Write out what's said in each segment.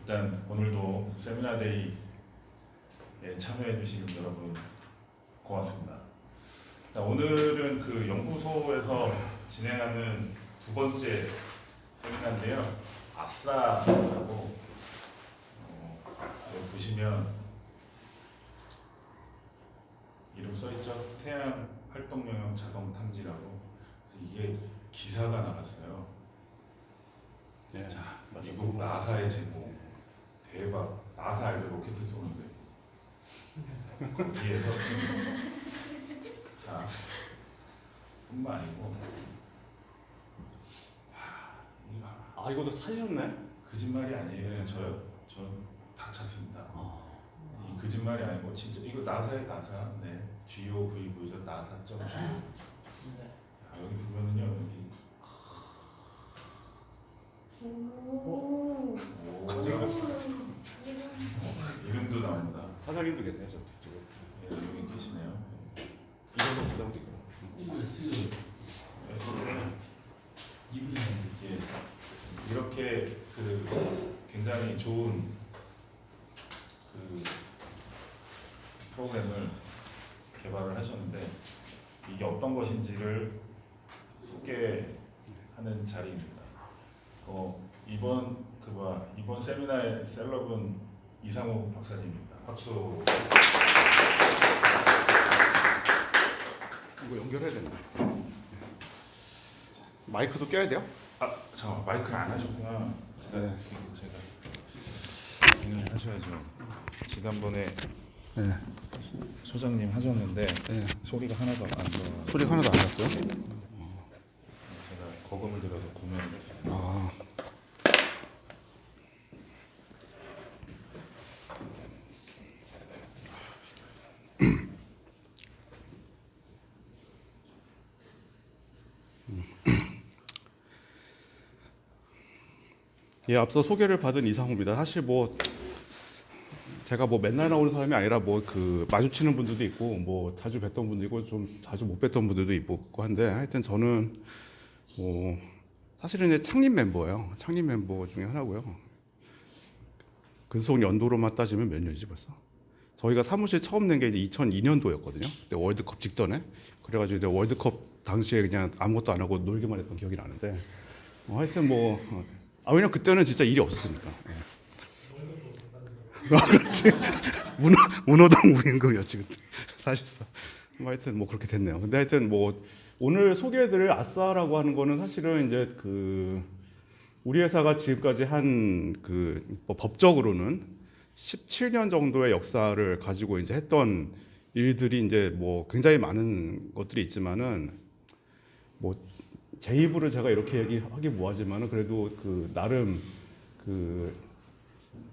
일단 오늘도 세미나데이에 참여해 주신 여러분 고맙습니다. 오늘은 그 연구소에서 진행하는 두 번째 세미나인데요. 아싸라고 여기 보시면 이름 써있죠. 태양 활동 영역 자동 탐지라고. 그래서 이게 기사가 나갔어요. 네, 자, 미국 나사의 제목. 대박. 나사 알죠? 로켓 쏘는데. 거기에서 자, 뿐만 아니고 아 이것도 사셨네? 거짓말이 아니에요. 전 다 찾습니다. 이 거짓말이 아니고 진짜 이거 나사의 나사. 네. GOVV죠. 나사.go. 여기 보면은요. 여기 오, 이름도 나옵니다. 사장님도 계세요 저 뒤쪽에. 네, 여기 계시네요. 이정도 부장님. 이렇게 그 굉장히 좋은 그 프로그램을 개발을 하셨는데 이게 어떤 것인지를 소개하는 자리입니다. 이번 세미나의 셀럽은 이상우 박사님입니다. 박수. 이거 연결해야 된다. 마이크도 껴야 돼요? 아, 잠깐 마이크를 안 하셨구나. 네. 진행을 하셔야죠. 지난번에 네. 소장님 하셨는데 네. 소리가 하나도 안 들어. 소리 하나도 안 났어요? 제가 거금을 들여서 구매를 했어요. 아. 예, 앞서 소개를 받은 이상호입니다. 사실 뭐 제가 뭐 맨날 나오는 사람이 아니라 뭐 그 마주치는 분들도 있고 뭐 자주 뵀던 분도 있고 좀 자주 못 뵀던 분들도 있고 한데 하여튼 저는 뭐 사실은 이제 창립 멤버예요. 창립 멤버 중에 하나고요. 근속 연도로만 따지면 몇 년이지 벌써? 저희가 사무실 처음 낸 게 이제 2002년도였거든요. 그때 월드컵 직전에. 그래가지고 이제 월드컵 당시에 그냥 아무것도 안 하고 놀기만 했던 기억이 나는데 하여튼 뭐 왜냐면 그때는 진짜 일이 없었으니까. 그렇지. 문호동 무임금이었지 그때 사실상. 하여튼 뭐 그렇게 됐네요. 근데 하여튼 뭐 오늘 소개해드릴 아싸라고 하는 거는 사실은 이제 그 우리 회사가 지금까지 한 그 뭐 법적으로는 17년 정도의 역사를 가지고 이제 했던 일들이 이제 뭐 굉장히 많은 것들이 있지만은 뭐 제 입으로 제가 이렇게 얘기하기 뭐하지만은 그래도 그 나름 그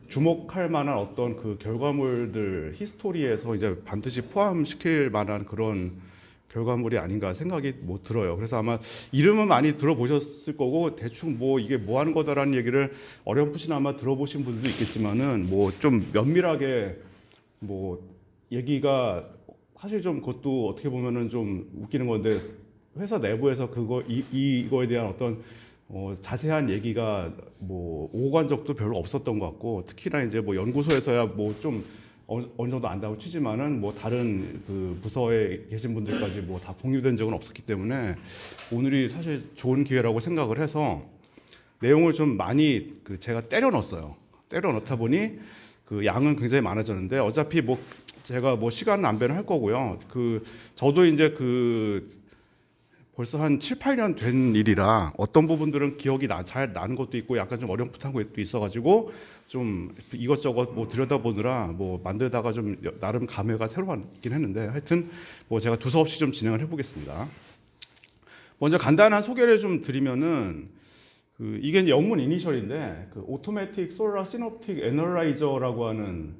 주목할 만한 어떤 그 결과물들 히스토리에서 이제 반드시 포함시킬 만한 그런 결과물이 아닌가 생각이 뭐 들어요. 그래서 아마 이름은 많이 들어보셨을 거고 대충 뭐 이게 뭐 하는 거다라는 얘기를 어렴풋이나마 들어보신 분들도 있겠지만은 뭐 좀 면밀하게 뭐 얘기가 사실 좀 그것도 어떻게 보면은 좀 웃기는 건데 회사 내부에서 이거에 대한 어떤 자세한 얘기가 뭐 오고 간 적도 별로 없었던 것 같고 특히나 이제 뭐 연구소에서야 뭐 좀 어느 정도 안다고 치지만은 뭐 다른 그 부서에 계신 분들까지 뭐 다 공유된 적은 없었기 때문에 오늘이 사실 좋은 기회라고 생각을 해서 내용을 좀 많이 그 제가 때려 넣었어요. 때려 넣다 보니 그 양은 굉장히 많아졌는데 어차피 뭐 제가 뭐 시간 낭비를 할 거고요. 그 저도 이제 그 벌써 한 7, 8년 된 일이라 어떤 부분들은 기억이 잘 나는 것도 있고 약간 좀 어렴풋한 것도 있어가지고 좀 이것저것 뭐 들여다보느라 뭐 만들다가 좀 나름 감회가 새로웠긴 했는데 하여튼 뭐 제가 두서없이 좀 진행을 해보겠습니다. 먼저 간단한 소개를 좀 드리면은 그 이게 이제 영문 이니셜인데 그 오토매틱 솔라 시놉틱 애널라이저라고 하는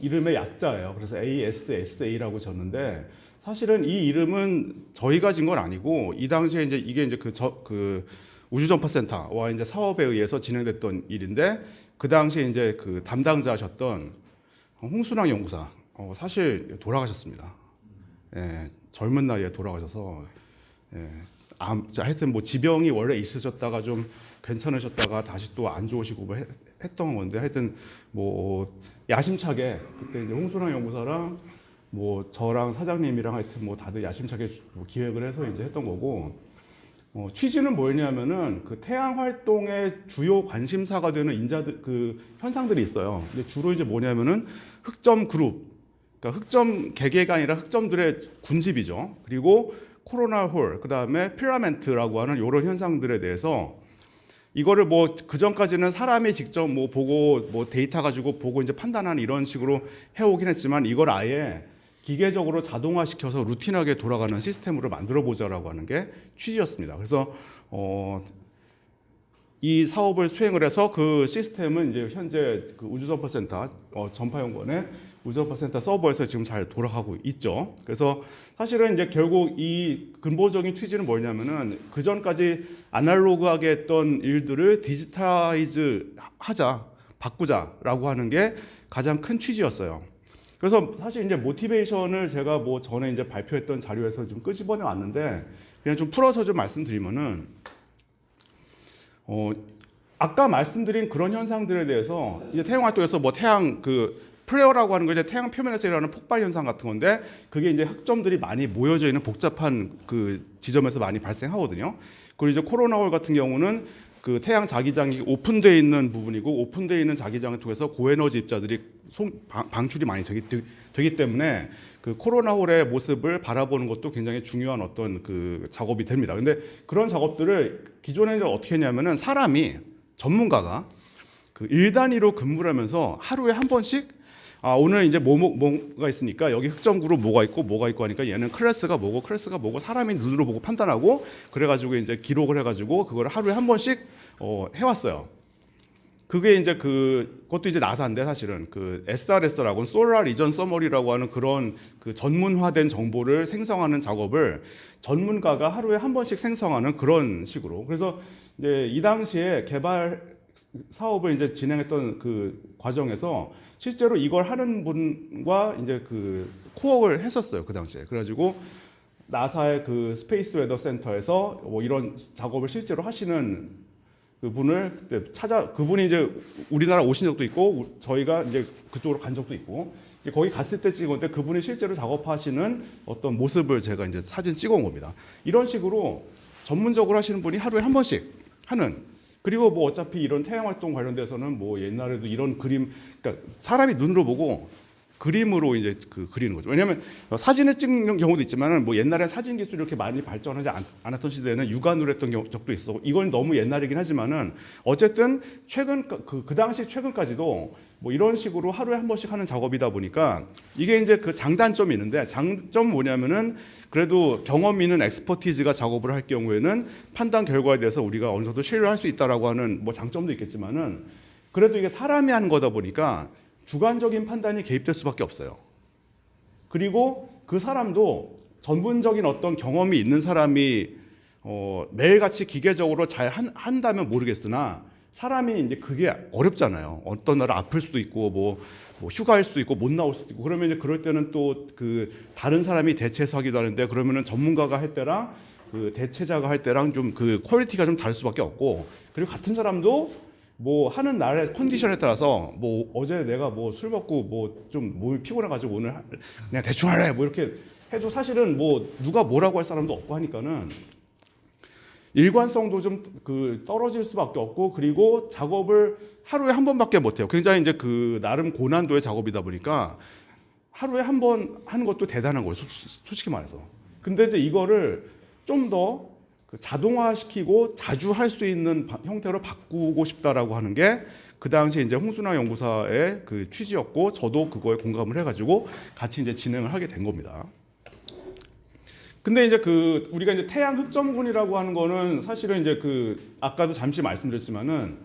이름의 약자예요. 그래서 ASSA라고 졌는데 사실은 이 이름은 저희가 진 건 아니고 이 당시에 이제 이게 이제 그 우주전파센터와 이제 사업에 의해서 진행됐던 일인데 그 당시에 이제 그 담당자셨던 홍순왕 연구사 사실 돌아가셨습니다. 예, 젊은 나이에 돌아가셔서 예, 하여튼 뭐 지병이 원래 있으셨다가 좀 괜찮으셨다가 다시 또 안 좋으시고 뭐 했던 건데 하여튼 뭐 야심차게 그때 이제 홍순환 연구사랑 뭐 저랑 사장님이랑 하여튼 뭐 다들 야심차게 기획을 해서 이제 했던 거고 취지는 뭐였냐면은 그 태양 활동의 주요 관심사가 되는 인자들 그 현상들이 있어요. 근데 주로 이제 뭐냐면은 흑점 그룹, 그러니까 흑점 개개가 아니라 흑점들의 군집이죠. 그리고 코로나 홀, 그 다음에 필라멘트라고 하는 이런 현상들에 대해서 이거를 뭐 그 전까지는 사람이 직접 뭐 보고 뭐 데이터 가지고 보고 이제 판단하는 이런 식으로 해오긴 했지만 이걸 아예 기계적으로 자동화시켜서 루틴하게 돌아가는 시스템으로 만들어 보자라고 하는 게 취지였습니다. 그래서 이 사업을 수행을 해서 그 시스템은 이제 현재 그 우주전파센터 전파연구원의 우주전파센터 서버에서 지금 잘 돌아가고 있죠. 그래서 사실은 이제 결국 이 근본적인 취지는 뭐냐면은 그 전까지 아날로그하게 했던 일들을 디지털라이즈 하자, 바꾸자라고 하는 게 가장 큰 취지였어요. 그래서 사실 이제 모티베이션을 제가 뭐 전에 이제 발표했던 자료에서 좀 끄집어내 왔는데 그냥 좀 풀어서 좀 말씀드리면은 아까 말씀드린 그런 현상들에 대해서 이제 태양 활동에서 뭐 태양 그 플레어라고 하는 거 이제 태양 표면에서 일어나는 폭발 현상 같은 건데 그게 이제 흑점들이 많이 모여져 있는 복잡한 그 지점에서 많이 발생하거든요. 그리고 이제 코로나홀 같은 경우는 그 태양 자기장이 오픈되어 있는 부분이고 오픈되어 있는 자기장을 통해서 고에너지 입자들이 방출이 많이 되기 때문에 그 코로나홀의 모습을 바라보는 것도 굉장히 중요한 어떤 그 작업이 됩니다. 근데 그런 작업들을 기존에는 어떻게 했냐면은 사람이 전문가가 그 일 단위로 근무를 하면서 하루에 한 번씩 오늘 이제 뭐가 있으니까 여기 흑점 그룹 뭐가 있고 하니까 얘는 클래스가 뭐고 사람이 눈으로 보고 판단하고 그래가지고 이제 기록을 해가지고 그걸 하루에 한 번씩 해왔어요. 그게 이제 그것도 이제 나사인데 사실은 그 SRS라고는 솔라 리전 서머리라고 하는 그런 그 전문화된 정보를 생성하는 작업을 전문가가 하루에 한 번씩 생성하는 그런 식으로. 그래서 이제 이 당시에 개발 사업을 이제 진행했던 그 과정에서 실제로 이걸 하는 분과 이제 그 코어를 했었어요 그 당시에. 그래가지고 나사의 그 스페이스 웨더 센터에서 뭐 이런 작업을 실제로 하시는 그 분을 그때 그분이 이제 우리나라 오신 적도 있고 저희가 이제 그쪽으로 간 적도 있고 이제 거기 갔을 때 찍었는데 그분이 실제로 작업하시는 어떤 모습을 제가 이제 사진 찍어온 겁니다. 이런 식으로 전문적으로 하시는 분이 하루에 한 번씩 하는. 그리고 뭐 어차피 이런 태양 활동 관련돼서는 뭐 옛날에도 이런 그림, 그러니까 사람이 눈으로 보고 그림으로 이제 그리는 거죠. 왜냐하면 사진을 찍는 경우도 있지만은 뭐 옛날에 사진 기술이 이렇게 많이 발전하지 않았던 시대에는 육안으로 했던 적도 있었고 이건 너무 옛날이긴 하지만은 어쨌든 최근 그 당시 최근까지도 뭐 이런 식으로 하루에 한 번씩 하는 작업이다 보니까 이게 이제 그 장단점이 있는데 장점 뭐냐면은 그래도 경험 있는 엑스퍼티즈가 작업을 할 경우에는 판단 결과에 대해서 우리가 어느 정도 신뢰할 수 있다라고 하는 뭐 장점도 있겠지만은 그래도 이게 사람이 하는 거다 보니까 주관적인 판단이 개입될 수밖에 없어요. 그리고 그 사람도 전문적인 어떤 경험이 있는 사람이 매일같이 기계적으로 잘 한다면 모르겠으나 사람이 이제 그게 어렵잖아요. 어떤 날 아플 수도 있고 뭐 휴가일 수도 있고 못 나올 수도 있고 그러면 이제 그럴 때는 또 그 다른 사람이 대체해서 하기도 하는데 그러면은 전문가가 할 때랑 그 대체자가 할 때랑 좀 그 퀄리티가 좀 다를 수밖에 없고 그리고 같은 사람도 뭐 하는 날의 컨디션에 따라서 뭐 어제 내가 뭐 술 먹고 뭐 좀 몸이 피곤해가지고 오늘 그냥 대충 하래 뭐 이렇게 해도 사실은 뭐 누가 뭐라고 할 사람도 없고 하니까는 일관성도 좀 그 떨어질 수밖에 없고 그리고 작업을 하루에 한 번밖에 못 해요. 굉장히 이제 그 나름 고난도의 작업이다 보니까 하루에 한 번 하는 것도 대단한 거예요. 솔직히 말해서. 근데 이제 이거를 좀 더 자동화시키고 자주 할 수 있는 형태로 바꾸고 싶다라고 하는 게 그 당시 이제 홍순환 연구사의 그 취지였고 저도 그거에 공감을 해가지고 같이 이제 진행을 하게 된 겁니다. 근데 이제 그 우리가 이제 태양 흑점군이라고 하는 거는 사실은 이제 그 아까도 잠시 말씀드렸지만은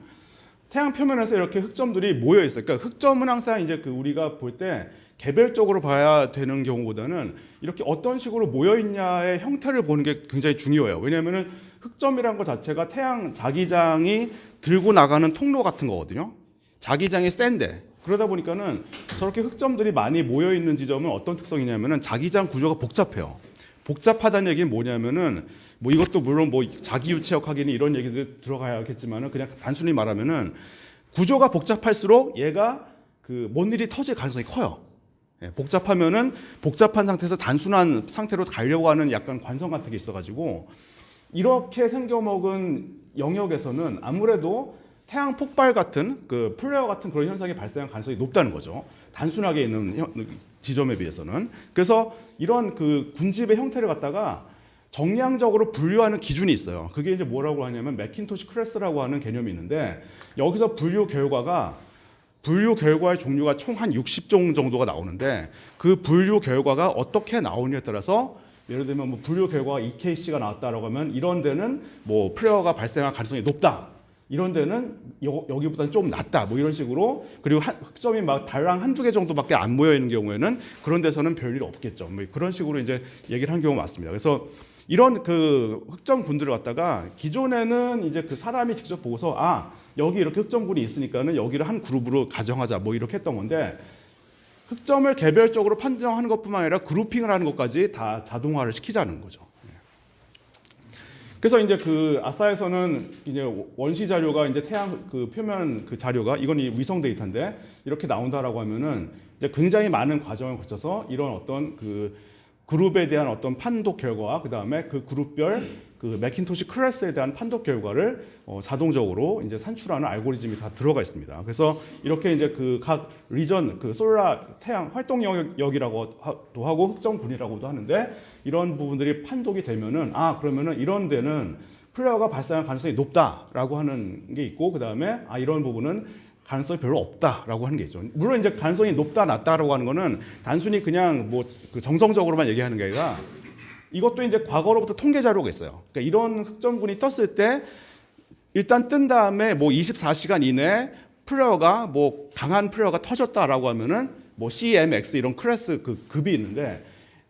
태양 표면에서 이렇게 흑점들이 모여 있어요. 그러니까 흑점은 항상 이제 그 우리가 볼 때 개별적으로 봐야 되는 경우보다는 이렇게 어떤 식으로 모여 있냐의 형태를 보는 게 굉장히 중요해요. 왜냐하면은 흑점이라는 것 자체가 태양 자기장이 들고 나가는 통로 같은 거거든요. 자기장이 센데 그러다 보니까는 저렇게 흑점들이 많이 모여 있는 지점은 어떤 특성이냐면은 자기장 구조가 복잡해요. 복잡하다는 얘기는 뭐냐면은 뭐 이것도 물론 뭐 자기 유체역 확인 이런 얘기들 들어가야겠지만은 그냥 단순히 말하면은 구조가 복잡할수록 얘가 그 뭔 일이 터질 가능성이 커요. 예, 복잡하면은 복잡한 상태에서 단순한 상태로 가려고 하는 약간 관성 같은 게 있어가지고 이렇게 생겨먹은 영역에서는 아무래도 태양 폭발 같은 그 플레어 같은 그런 현상이 발생할 가능성이 높다는 거죠. 단순하게 있는 지점에 비해서는. 그래서 이런 그 군집의 형태를 갖다가 정량적으로 분류하는 기준이 있어요. 그게 이제 뭐라고 하냐면 맥킨토시 클래스라고 하는 개념이 있는데 여기서 분류 결과의 종류가 총 한 60종 정도가 나오는데 그 분류 결과가 어떻게 나오느냐에 따라서 예를 들면 뭐 분류 결과가 EKC가 나왔다라고 하면 이런 데는 뭐 플레어가 발생할 가능성이 높다. 이런 데는 여기보다는 좀 낮다. 뭐 이런 식으로 그리고 흑점이 막 달랑 한두 개 정도밖에 안 모여 있는 경우에는 그런 데서는 별일 없겠죠. 뭐 그런 식으로 이제 얘기를 한 경우가 많습니다. 그래서 이런 그 흑점군들을 갖다가 기존에는 이제 그 사람이 직접 보고서 아 여기 이렇게 흑점군이 있으니까는 여기를 한 그룹으로 가정하자 뭐 이렇게 했던 건데 흑점을 개별적으로 판정하는 것뿐만 아니라 그룹핑을 하는 것까지 다 자동화를 시키자는 거죠. 그래서 이제 그 아싸에서는 이제 원시 자료가 이제 태양 그 표면 그 자료가 이건 이 위성 데이터인데 이렇게 나온다라고 하면은 이제 굉장히 많은 과정을 거쳐서 이런 어떤 그 그룹에 대한 어떤 판독 결과 그 다음에 그 그룹별 그 맥킨토시 클래스에 대한 판독 결과를 자동적으로 이제 산출하는 알고리즘이 다 들어가 있습니다. 그래서 이렇게 이제 그 각 리전 그 솔라 태양 활동 영역이라고도 하고 흑점군이라고도 하는데 이런 부분들이 판독이 되면은 아 그러면은 이런 데는 플레어가 발생할 가능성이 높다라고 하는 게 있고 그 다음에 아 이런 부분은 가능성이 별로 없다라고 하는 게 있죠. 물론 이제 가능성이 높다 낮다라고 하는 거는 단순히 그냥 뭐 그 정성적으로만 얘기하는 게 아니라 이것도 이제 과거로부터 통계 자료가 있어요. 그러니까 이런 흑점군이 떴을 때 일단 뜬 다음에 뭐 24시간 이내에 플레어가 뭐 강한 플레어가 터졌다라고 하면은 뭐 CMX 이런 클래스 그 급이 있는데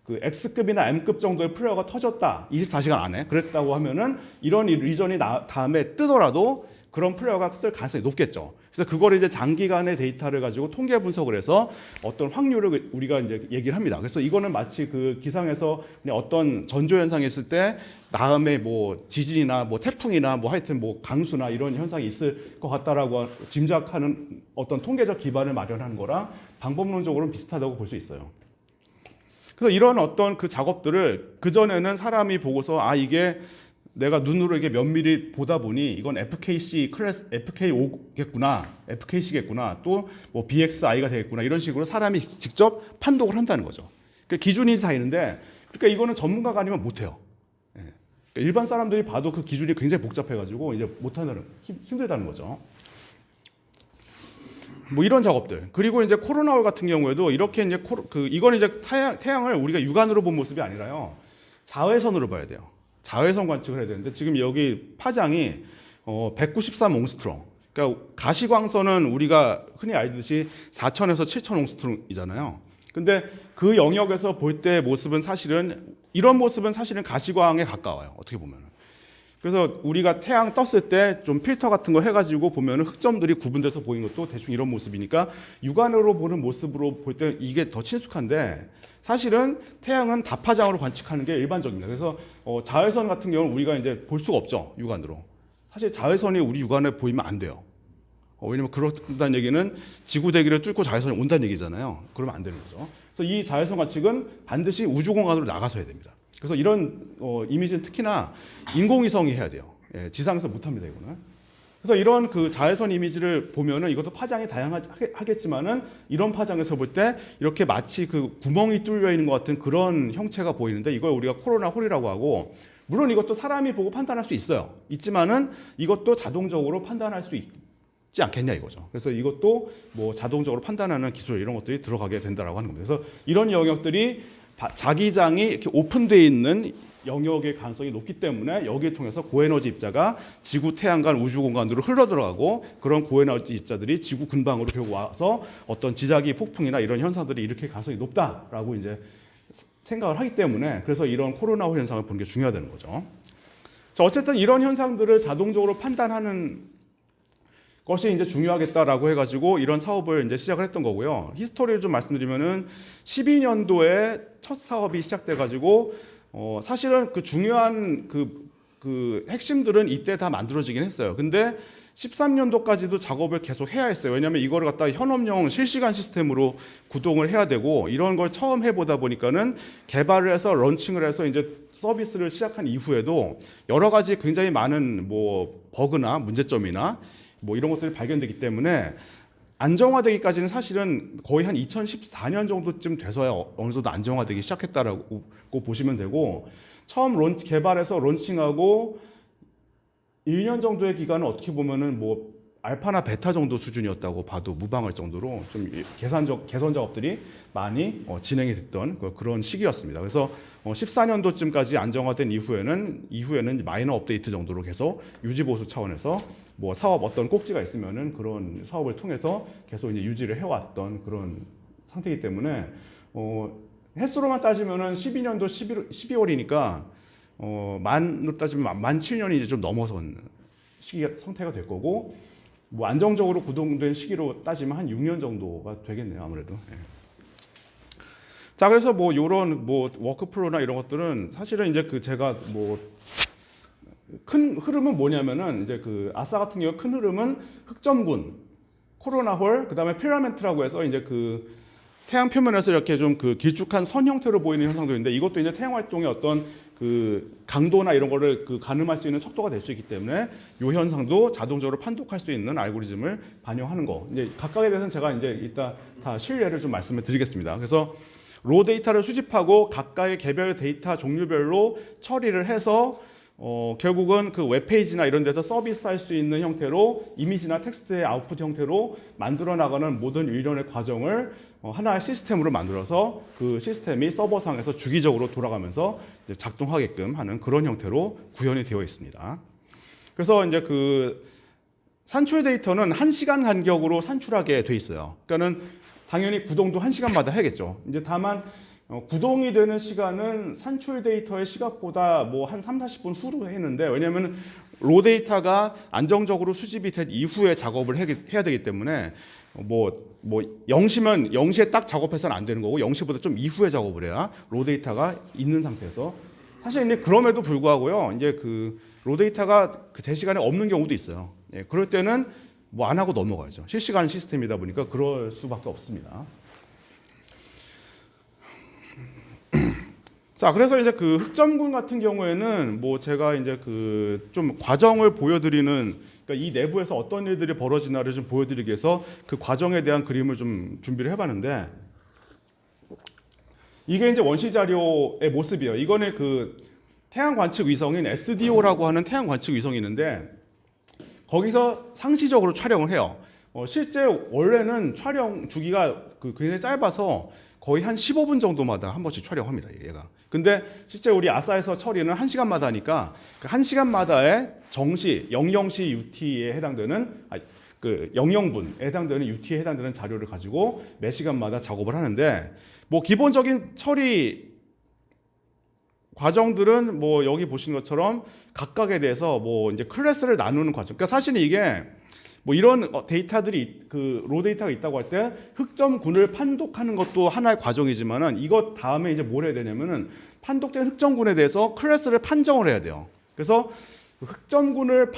그 X급이나 M급 정도의 플레어가 터졌다 24시간 안에 그랬다고 하면은 이런 리전이 다음에 뜨더라도 그런 플레어가 뜰 가능성이 높겠죠. 그래서 그걸 이제 장기간의 데이터를 가지고 통계 분석을 해서 어떤 확률을 우리가 이제 얘기를 합니다. 그래서 이거는 마치 그 기상에서 그냥 어떤 전조 현상이 있을 때 다음에 뭐 지진이나 뭐 태풍이나 뭐 하여튼 뭐 강수나 이런 현상이 있을 것 같다라고 짐작하는 어떤 통계적 기반을 마련하는 거랑 방법론적으로는 비슷하다고 볼 수 있어요. 그래서 이런 어떤 그 작업들을 그전에는 사람이 보고서 아 이게 내가 눈으로 이게 면밀히 보다 보니 이건 FKC 클래스 FK5겠구나, FKC겠구나, 또 뭐 BXI가 되겠구나 이런 식으로 사람이 직접 판독을 한다는 거죠. 그러니까 기준이 다 있는데, 그러니까 이거는 전문가가 아니면 못해요. 그러니까 일반 사람들이 봐도 그 기준이 굉장히 복잡해가지고 이제 못하는 힘들다는 거죠. 뭐 이런 작업들. 그리고 이제 코로나홀 같은 경우에도 이렇게 이제 이건 이제 태양을 우리가 육안으로 본 모습이 아니라요, 자외선으로 봐야 돼요. 자외선 관측을 해야 되는데 지금 여기 파장이 193 옹스트롱. 그러니까 가시광선은 우리가 흔히 알듯이 4,000에서 7,000 옹스트롱이잖아요. 근데 그 영역에서 볼 때 모습은 사실은 이런 모습은 사실은 가시광에 가까워요. 어떻게 보면은. 그래서 우리가 태양 떴을 때 좀 필터 같은 거 해가지고 보면은 흑점들이 구분돼서 보이는 것도 대충 이런 모습이니까 육안으로 보는 모습으로 볼 때 이게 더 친숙한데 사실은 태양은 다파장으로 관측하는 게 일반적입니다. 그래서 자외선 같은 경우는 우리가 이제 볼 수가 없죠, 육안으로. 사실 자외선이 우리 육안에 보이면 안 돼요. 왜냐면 그렇다는 얘기는 지구 대기를 뚫고 자외선이 온다는 얘기잖아요. 그러면 안 되는 거죠. 그래서 이 자외선 관측은 반드시 우주 공간으로 나가서 해야 됩니다. 그래서 이런 이미지는 특히나 인공위성이 해야 돼요. 예, 지상에서 못합니다, 이거는. 그래서 이런 그 자외선 이미지를 보면은 이것도 파장이 다양하겠지만은 이런 파장에서 볼 때 이렇게 마치 그 구멍이 뚫려 있는 것 같은 그런 형체가 보이는데 이걸 우리가 코로나 홀이라고 하고, 물론 이것도 사람이 보고 판단할 수 있어요. 있지만은 이것도 자동적으로 판단할 수 있지 않겠냐 이거죠. 그래서 이것도 뭐 자동적으로 판단하는 기술 이런 것들이 들어가게 된다라고 하는 겁니다. 그래서 이런 영역들이 자기장이 이렇게 오픈되어 있는 영역의 가능성이 높기 때문에 여기를 통해서 고에너지 입자가 지구 태양 간 우주 공간으로 흘러 들어가고 그런 고에너지 입자들이 지구 근방으로 결국 와서 어떤 지자기 폭풍이나 이런 현상들이 일으킬 가능성이 높다라고 이제 생각을 하기 때문에 그래서 이런 코로나홀 현상을 보는 게 중요하다는 거죠. 자, 어쨌든 이런 현상들을 자동적으로 판단하는 것이 이제 중요하겠다라고 해가지고 이런 사업을 이제 시작을 했던 거고요. 히스토리를 좀 말씀드리면은 12년도에 첫 사업이 시작돼가지고 사실은 그 중요한 그 핵심들은 이때 다 만들어지긴 했어요. 근데 13년도까지도 작업을 계속 해야 했어요. 왜냐하면 이거를 갖다 현업용 실시간 시스템으로 구동을 해야 되고 이런 걸 처음 해보다 보니까는 개발을 해서 런칭을 해서 이제 서비스를 시작한 이후에도 여러 가지 굉장히 많은 뭐 버그나 문제점이나 뭐 이런 것들이 발견되기 때문에 안정화되기까지는 사실은 거의 한 2014년 정도쯤 돼서야 어느 정도 안정화되기 시작했다라고 보시면 되고 처음 개발해서 론칭하고 1년 정도의 기간은 어떻게 보면은 뭐 알파나 베타 정도 수준이었다고 봐도 무방할 정도로 좀 개선 작업들이 많이 진행이 됐던 그런 시기였습니다. 그래서 14년도쯤까지 안정화된 이후에는 마이너 업데이트 정도로 계속 유지 보수 차원에서 뭐 사업 어떤 꼭지가 있으면은 그런 사업을 통해서 계속 이제 유지를 해왔던 그런 상태이기 때문에 횟수로만 따지면은 12년도 12월이니까 만으로 따지면 만 7년이 이제 좀 넘어선 상태가 될 거고 뭐 안정적으로 구동된 시기로 따지면 한 6년 정도가 되겠네요 아무래도. 예. 자 그래서 뭐 이런 뭐 워크플로우나 이런 것들은 사실은 이제 그 제가 뭐 큰 흐름은 뭐냐면은 이제 그 아싸 같은 경우 큰 흐름은 흑점군, 코로나홀, 그다음에 필라멘트라고 해서 이제 그 태양 표면에서 이렇게 좀 그 길쭉한 선 형태로 보이는 현상들인데 이것도 이제 태양 활동의 어떤 그 강도나 이런 거를 그 가늠할 수 있는 속도가 될 수 있기 때문에 이 현상도 자동적으로 판독할 수 있는 알고리즘을 반영하는 거. 이제 각각에 대해서는 제가 이제 이따 다 실례를 좀 말씀을 드리겠습니다. 그래서 로 데이터를 수집하고 각각의 개별 데이터 종류별로 처리를 해서 결국은 그 웹페이지나 이런 데서 서비스할 수 있는 형태로 이미지나 텍스트의 아웃풋 형태로 만들어 나가는 모든 일련의 과정을 하나의 시스템으로 만들어서 그 시스템이 서버상에서 주기적으로 돌아가면서 이제 작동하게끔 하는 그런 형태로 구현이 되어 있습니다. 그래서 이제 그 산출 데이터는 1시간 간격으로 산출하게 돼 있어요. 그러니까는 당연히 구동도 1시간마다 해야겠죠. 이제 다만 구동이 되는 시간은 산출 데이터의 시각보다 뭐 한 30-40분 후로 했는데 왜냐하면 로 데이터가 안정적으로 수집이 된 이후에 작업을 해야 되기 때문에 뭐 0시면 0시에 딱 작업해서는 안 되는 거고 0시보다 좀 이후에 작업을 해야 로 데이터가 있는 상태에서 사실 이제 그럼에도 불구하고요 이제 그 로 데이터가 그 제 시간에 없는 경우도 있어요. 예, 그럴 때는 뭐 안 하고 넘어가죠. 실시간 시스템이다 보니까 그럴 수밖에 없습니다. 자, 그래서 이제 그 흑점군 같은 경우에는 뭐 제가 이제 그 좀 과정을 보여드리는 그러니까 이 내부에서 어떤 일들이 벌어지나를 좀 보여드리기 위해서 그 과정에 대한 그림을 좀 준비를 해봤는데 이게 이제 원시 자료의 모습이에요. 이거는 그 태양 관측 위성인 SDO라고 하는 태양 관측 위성이 있는데 거기서 상시적으로 촬영을 해요. 실제 원래는 촬영 주기가 굉장히 짧아서 거의 한 15분 정도마다 한 번씩 촬영합니다. 얘가. 근데 실제 우리 아싸에서 처리는 1시간마다 하니까 그 1시간마다의 정시 00시 UT에 해당되는 그 00분에 해당되는 UT에 해당되는 자료를 가지고 매 시간마다 작업을 하는데 뭐 기본적인 처리 과정들은 뭐 여기 보시는 것처럼 각각에 대해서 뭐 이제 클래스를 나누는 과정. 그러니까 사실 이게 뭐 이런 데이터들이 그 로 데이터가 있다고 할 때 흑점군을 판독하는 것도 하나의 과정이지만은 이것 다음에 이제 뭘 해야 되냐면은 판독된 흑점군에 대해서 클래스를 판정을 해야 돼요. 그래서 흑점군을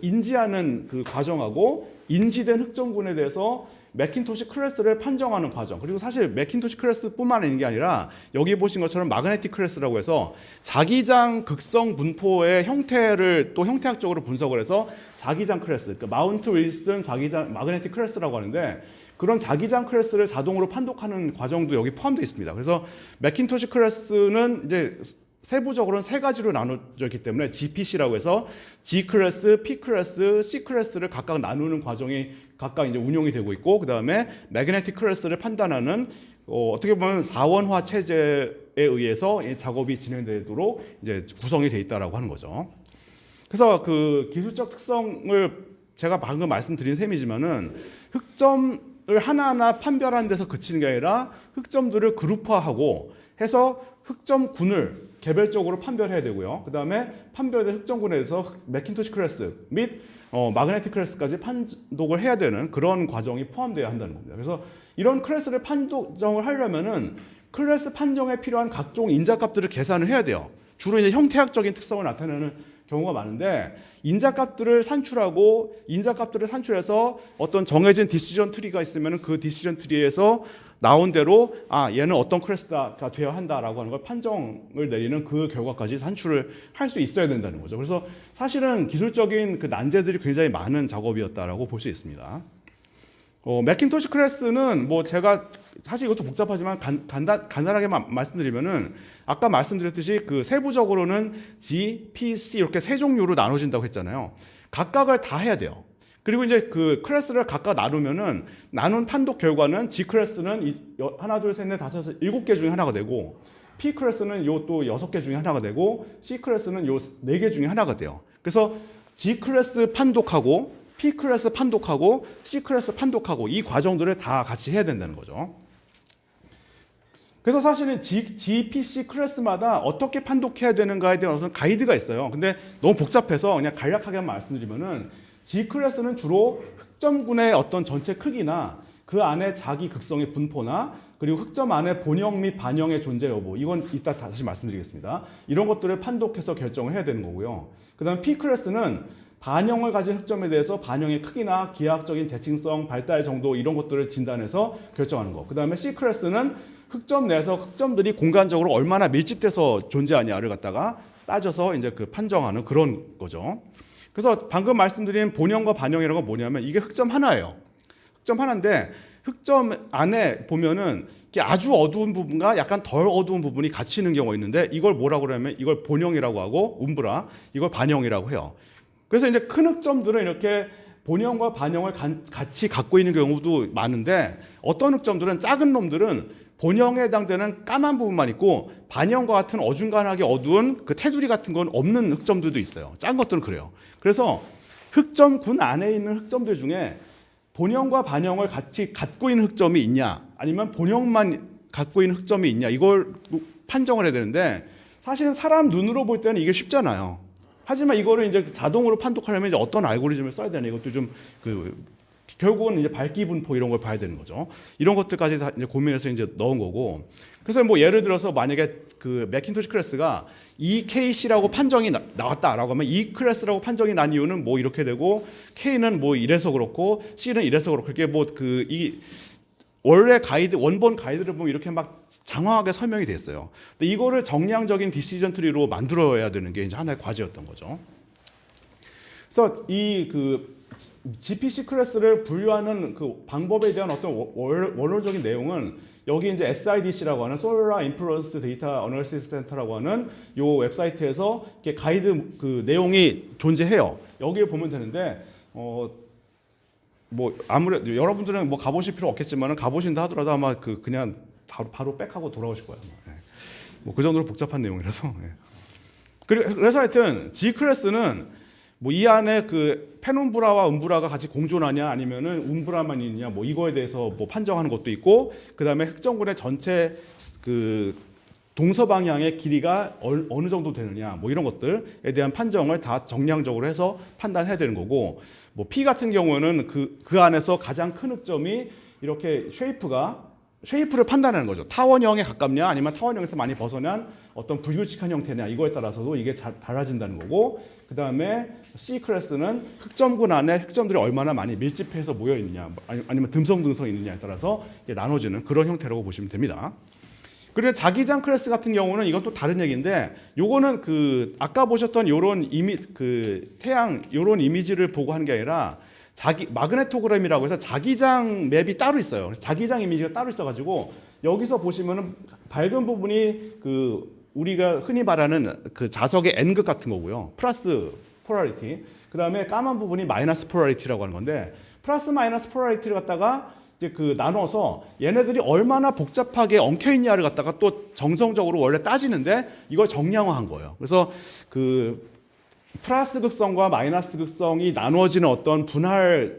인지하는 그 과정하고 인지된 흑점군에 대해서 매킨토시 클래스를 판정하는 과정. 그리고 사실 매킨토시 클래스뿐만 있는 게 아니라 여기 보신 것처럼 마그네틱 클래스라고 해서 자기장 극성 분포의 형태를 또 형태학적으로 분석을 해서 자기장 클래스, 그러니까 마운트 윌슨 자기장 마그네틱 클래스라고 하는데 그런 자기장 클래스를 자동으로 판독하는 과정도 여기 포함되어 있습니다. 그래서 매킨토시 클래스는 이제 세부적으로는 세 가지로 나눠져 있기 때문에 GPC라고 해서 G 클래스, P 클래스, C 클래스를 각각 나누는 과정이 각각 이제 운용이 되고 있고 그 다음에 매그네틱 클래스를 판단하는 어떻게 보면 사원화 체제에 의해서 이 작업이 진행되도록 이제 구성이 되어 있다라고 하는 거죠. 그래서 그 기술적 특성을 제가 방금 말씀드린 셈이지만은 흑점을 하나하나 판별하는 데서 그치는 게 아니라 흑점들을 그룹화하고 해서 흑점군을 개별적으로 판별해야 되고요. 그 다음에 판별된 흑점군에 대해서 매킨토시 클래스 및 마그네틱 클래스까지 판독을 해야 되는 그런 과정이 포함되어야 한다는 겁니다. 그래서 이런 클래스를 판독을 하려면은 클래스 판정에 필요한 각종 인자값들을 계산을 해야 돼요. 주로 이제 형태학적인 특성을 나타내는 경우가 많은데 인자값들을 산출하고 인자값들을 산출해서 어떤 정해진 디시전 트리가 있으면 그 디시전 트리에서 나온 대로 얘는 어떤 클래스가 되어야 한다라고 하는 걸 판정을 내리는 그 결과까지 산출을 할 수 있어야 된다는 거죠. 그래서 사실은 기술적인 그 난제들이 굉장히 많은 작업이었다라고 볼 수 있습니다. 맥킨토시 클래스는 뭐 제가 사실 이것도 복잡하지만 간단하게 말씀드리면은 아까 말씀드렸듯이 그 세부적으로는 G, P, C 이렇게 세 종류로 나눠진다고 했잖아요. 각각을 다 해야 돼요. 그리고 이제 그 클래스를 각각 나누면은 나눈 판독 결과는 G 클래스는 하나, 둘, 셋, 넷, 다섯, 여섯, 7개 중에 하나가 되고 P 클래스는 요 또 6개 중에 하나가 되고 C 클래스는 요 4개 중에 하나가 돼요. 그래서 G 클래스 판독하고 P 클래스 판독하고 C 클래스 판독하고 이 과정들을 다 같이 해야 된다는 거죠. 그래서 사실은 GPC 클래스마다 어떻게 판독해야 되는가에 대한 어떤 가이드가 있어요. 근데 너무 복잡해서 그냥 간략하게 말씀드리면은 G 클래스는 주로 흑점군의 어떤 전체 크기나 그 안에 자기 극성의 분포나 그리고 흑점 안에 본형 및 반형의 존재 여부, 이건 이따 다시 말씀드리겠습니다. 이런 것들을 판독해서 결정을 해야 되는 거고요. 그 다음 P 클래스는 반형을 가진 흑점에 대해서 반형의 크기나 기하학적인 대칭성, 발달 정도 이런 것들을 진단해서 결정하는 거. 그 다음에 C 클래스는 흑점 내에서 흑점들이 공간적으로 얼마나 밀집돼서 존재하냐를 갖다가 따져서 이제 그 판정하는 그런 거죠. 그래서 방금 말씀드린 본형과 반형이라는 건 뭐냐면 이게 흑점 하나예요. 흑점 하나인데 흑점 안에 보면은 아주 어두운 부분과 약간 덜 어두운 부분이 같이 있는 경우가 있는데 이걸 뭐라고 그러냐면 이걸 본형이라고 하고 움브라, 이걸 반형이라고 해요. 그래서 이제 큰 흑점들은 이렇게 본형과 반형을 같이 갖고 있는 경우도 많은데 어떤 흑점들은 작은 놈들은 본형에 해당되는 까만 부분만 있고 반형과 같은 어중간하게 어두운 그 테두리 같은 건 없는 흑점들도 있어요. 작은 것들은 그래요. 그래서 흑점군 안에 있는 흑점들 중에 본형과 반형을 같이 갖고 있는 흑점이 있냐 아니면 본형만 갖고 있는 흑점이 있냐 이걸 판정을 해야 되는데 사실은 사람 눈으로 볼 때는 이게 쉽잖아요. 하지만 이거를 이제 자동으로 판독하려면 이제 어떤 알고리즘을 써야 되나 이것도 좀 결국은 이제 밝기 분포 이런 걸 봐야 되는 거죠. 이런 것들까지 다 이제 고민해서 이제 넣은 거고. 그래서 뭐 예를 들어서 만약에 그 맥킨토시 클래스가 EKC라고 판정이 나왔다라고 하면 E 클래스라고 판정이 난 이유는 뭐 이렇게 되고 K는 뭐 이래서 그렇고 C는 이래서 그렇고 그렇게 뭐 이 원래 가이드 원본 가이드를 보면 이렇게 막 장황하게 설명이 됐어요. 근데 이거를 정량적인 디시전 트리로 만들어야 되는 게 이제 하나의 과제였던 거죠. 그래서 이 GPC 클래스를 분류하는 그 방법에 대한 어떤 원론적인 내용은 여기 이제 SIDC라고 하는 Solar Influence Data Analysis Center라고 하는 요 웹사이트에서 이렇게 가이드 그 내용이 존재해요. 여기를 보면 되는데 뭐 아무래도 여러분들은 뭐 가보실 필요 없겠지만은 가보신다 하더라도 아마 그냥 바로 백하고 돌아오실 거예요. 뭐 그 정도로 복잡한 내용이라서. 그래서 하여튼 G 클래스는 뭐 이 안에 그 페눔브라와 음브라가 같이 공존하냐 아니면은 음브라만 있느냐 뭐 이거에 대해서 뭐 판정하는 것도 있고 그 다음에 흑점군의 전체 그 동서 방향의 길이가 어느 정도 되느냐 뭐 이런 것들에 대한 판정을 다 정량적으로 해서 판단해야 되는 거고 뭐 P 같은 경우는 그 안에서 가장 큰 흑점이 이렇게 쉐이프를 판단하는 거죠. 타원형에 가깝냐 아니면 타원형에서 많이 벗어난 어떤 불규칙한 형태냐 이거에 따라서도 이게 달라진다는 거고 그 다음에 C 클래스는 흑점군 안에 흑점들이 얼마나 많이 밀집해서 모여 있느냐 아니면 듬성듬성 있느냐에 따라서 나눠지는 그런 형태라고 보시면 됩니다. 그리고 자기장 클래스 같은 경우는 이건 또 다른 얘기인데 요거는 아까 보셨던 요런 태양 요런 이미지를 보고 하는 게 아니라 마그네토그램이라고 해서 자기장 맵이 따로 있어요. 그래서 자기장 이미지가 따로 있어가지고 여기서 보시면은 밝은 부분이 우리가 흔히 말하는 그 자석의 N극 같은 거고요. 플러스 폴라리티. 그 다음에 까만 부분이 마이너스 폴라리티라고 하는 건데 플러스 마이너스 폴라리티를 갖다가 이제 나눠서 얘네들이 얼마나 복잡하게 엉켜 있냐를 갖다가 또 정성적으로 원래 따지는데 이걸 정량화한 거예요. 그래서 플러스 극성과 마이너스 극성이 나누어지는 어떤 분할에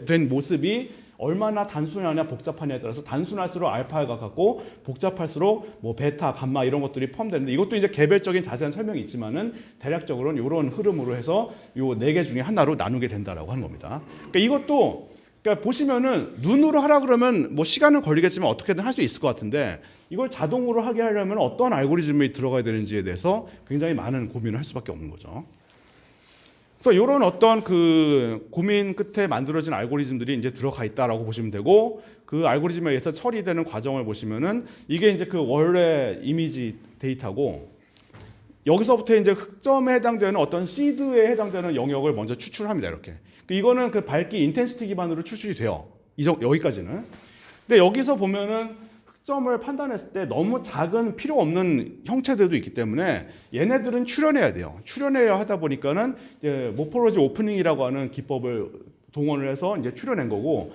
된 모습이 얼마나 단순하냐 복잡하냐에 따라서 단순할수록 알파가 같고 복잡할수록 뭐 베타, 감마 이런 것들이 포함되는데 이것도 이제 개별적인 자세한 설명이 있지만은 대략적으로는 이런 흐름으로 해서 요 4개 중에 하나로 나누게 된다라고 하는 겁니다. 그러니까 이것도 그러니까 보시면은 눈으로 하라 그러면 뭐 시간은 걸리겠지만 어떻게든 할 수 있을 것 같은데 이걸 자동으로 하게 하려면 어떤 알고리즘이 들어가야 되는지에 대해서 굉장히 많은 고민을 할 수밖에 없는 거죠. 그래서 이런 어떤 그 고민 끝에 만들어진 알고리즘들이 이제 들어가 있다라고 보시면 되고 그 알고리즘에 의해서 처리되는 과정을 보시면은 이게 이제 그 원래 이미지 데이터고 여기서부터 이제 흑점에 해당되는 어떤 시드에 해당되는 영역을 먼저 추출합니다. 이렇게. 이거는 그 밝기 인텐시티 기반으로 추출이 돼요. 여기까지는. 근데 여기서 보면은 흑점을 판단했을 때 너무 작은 필요 없는 형체들도 있기 때문에 얘네들은 출현해야 돼요. 출현해야 하다 보니까는 이제 모포로지 오프닝이라고 하는 기법을 동원을 해서 이제 출현한 거고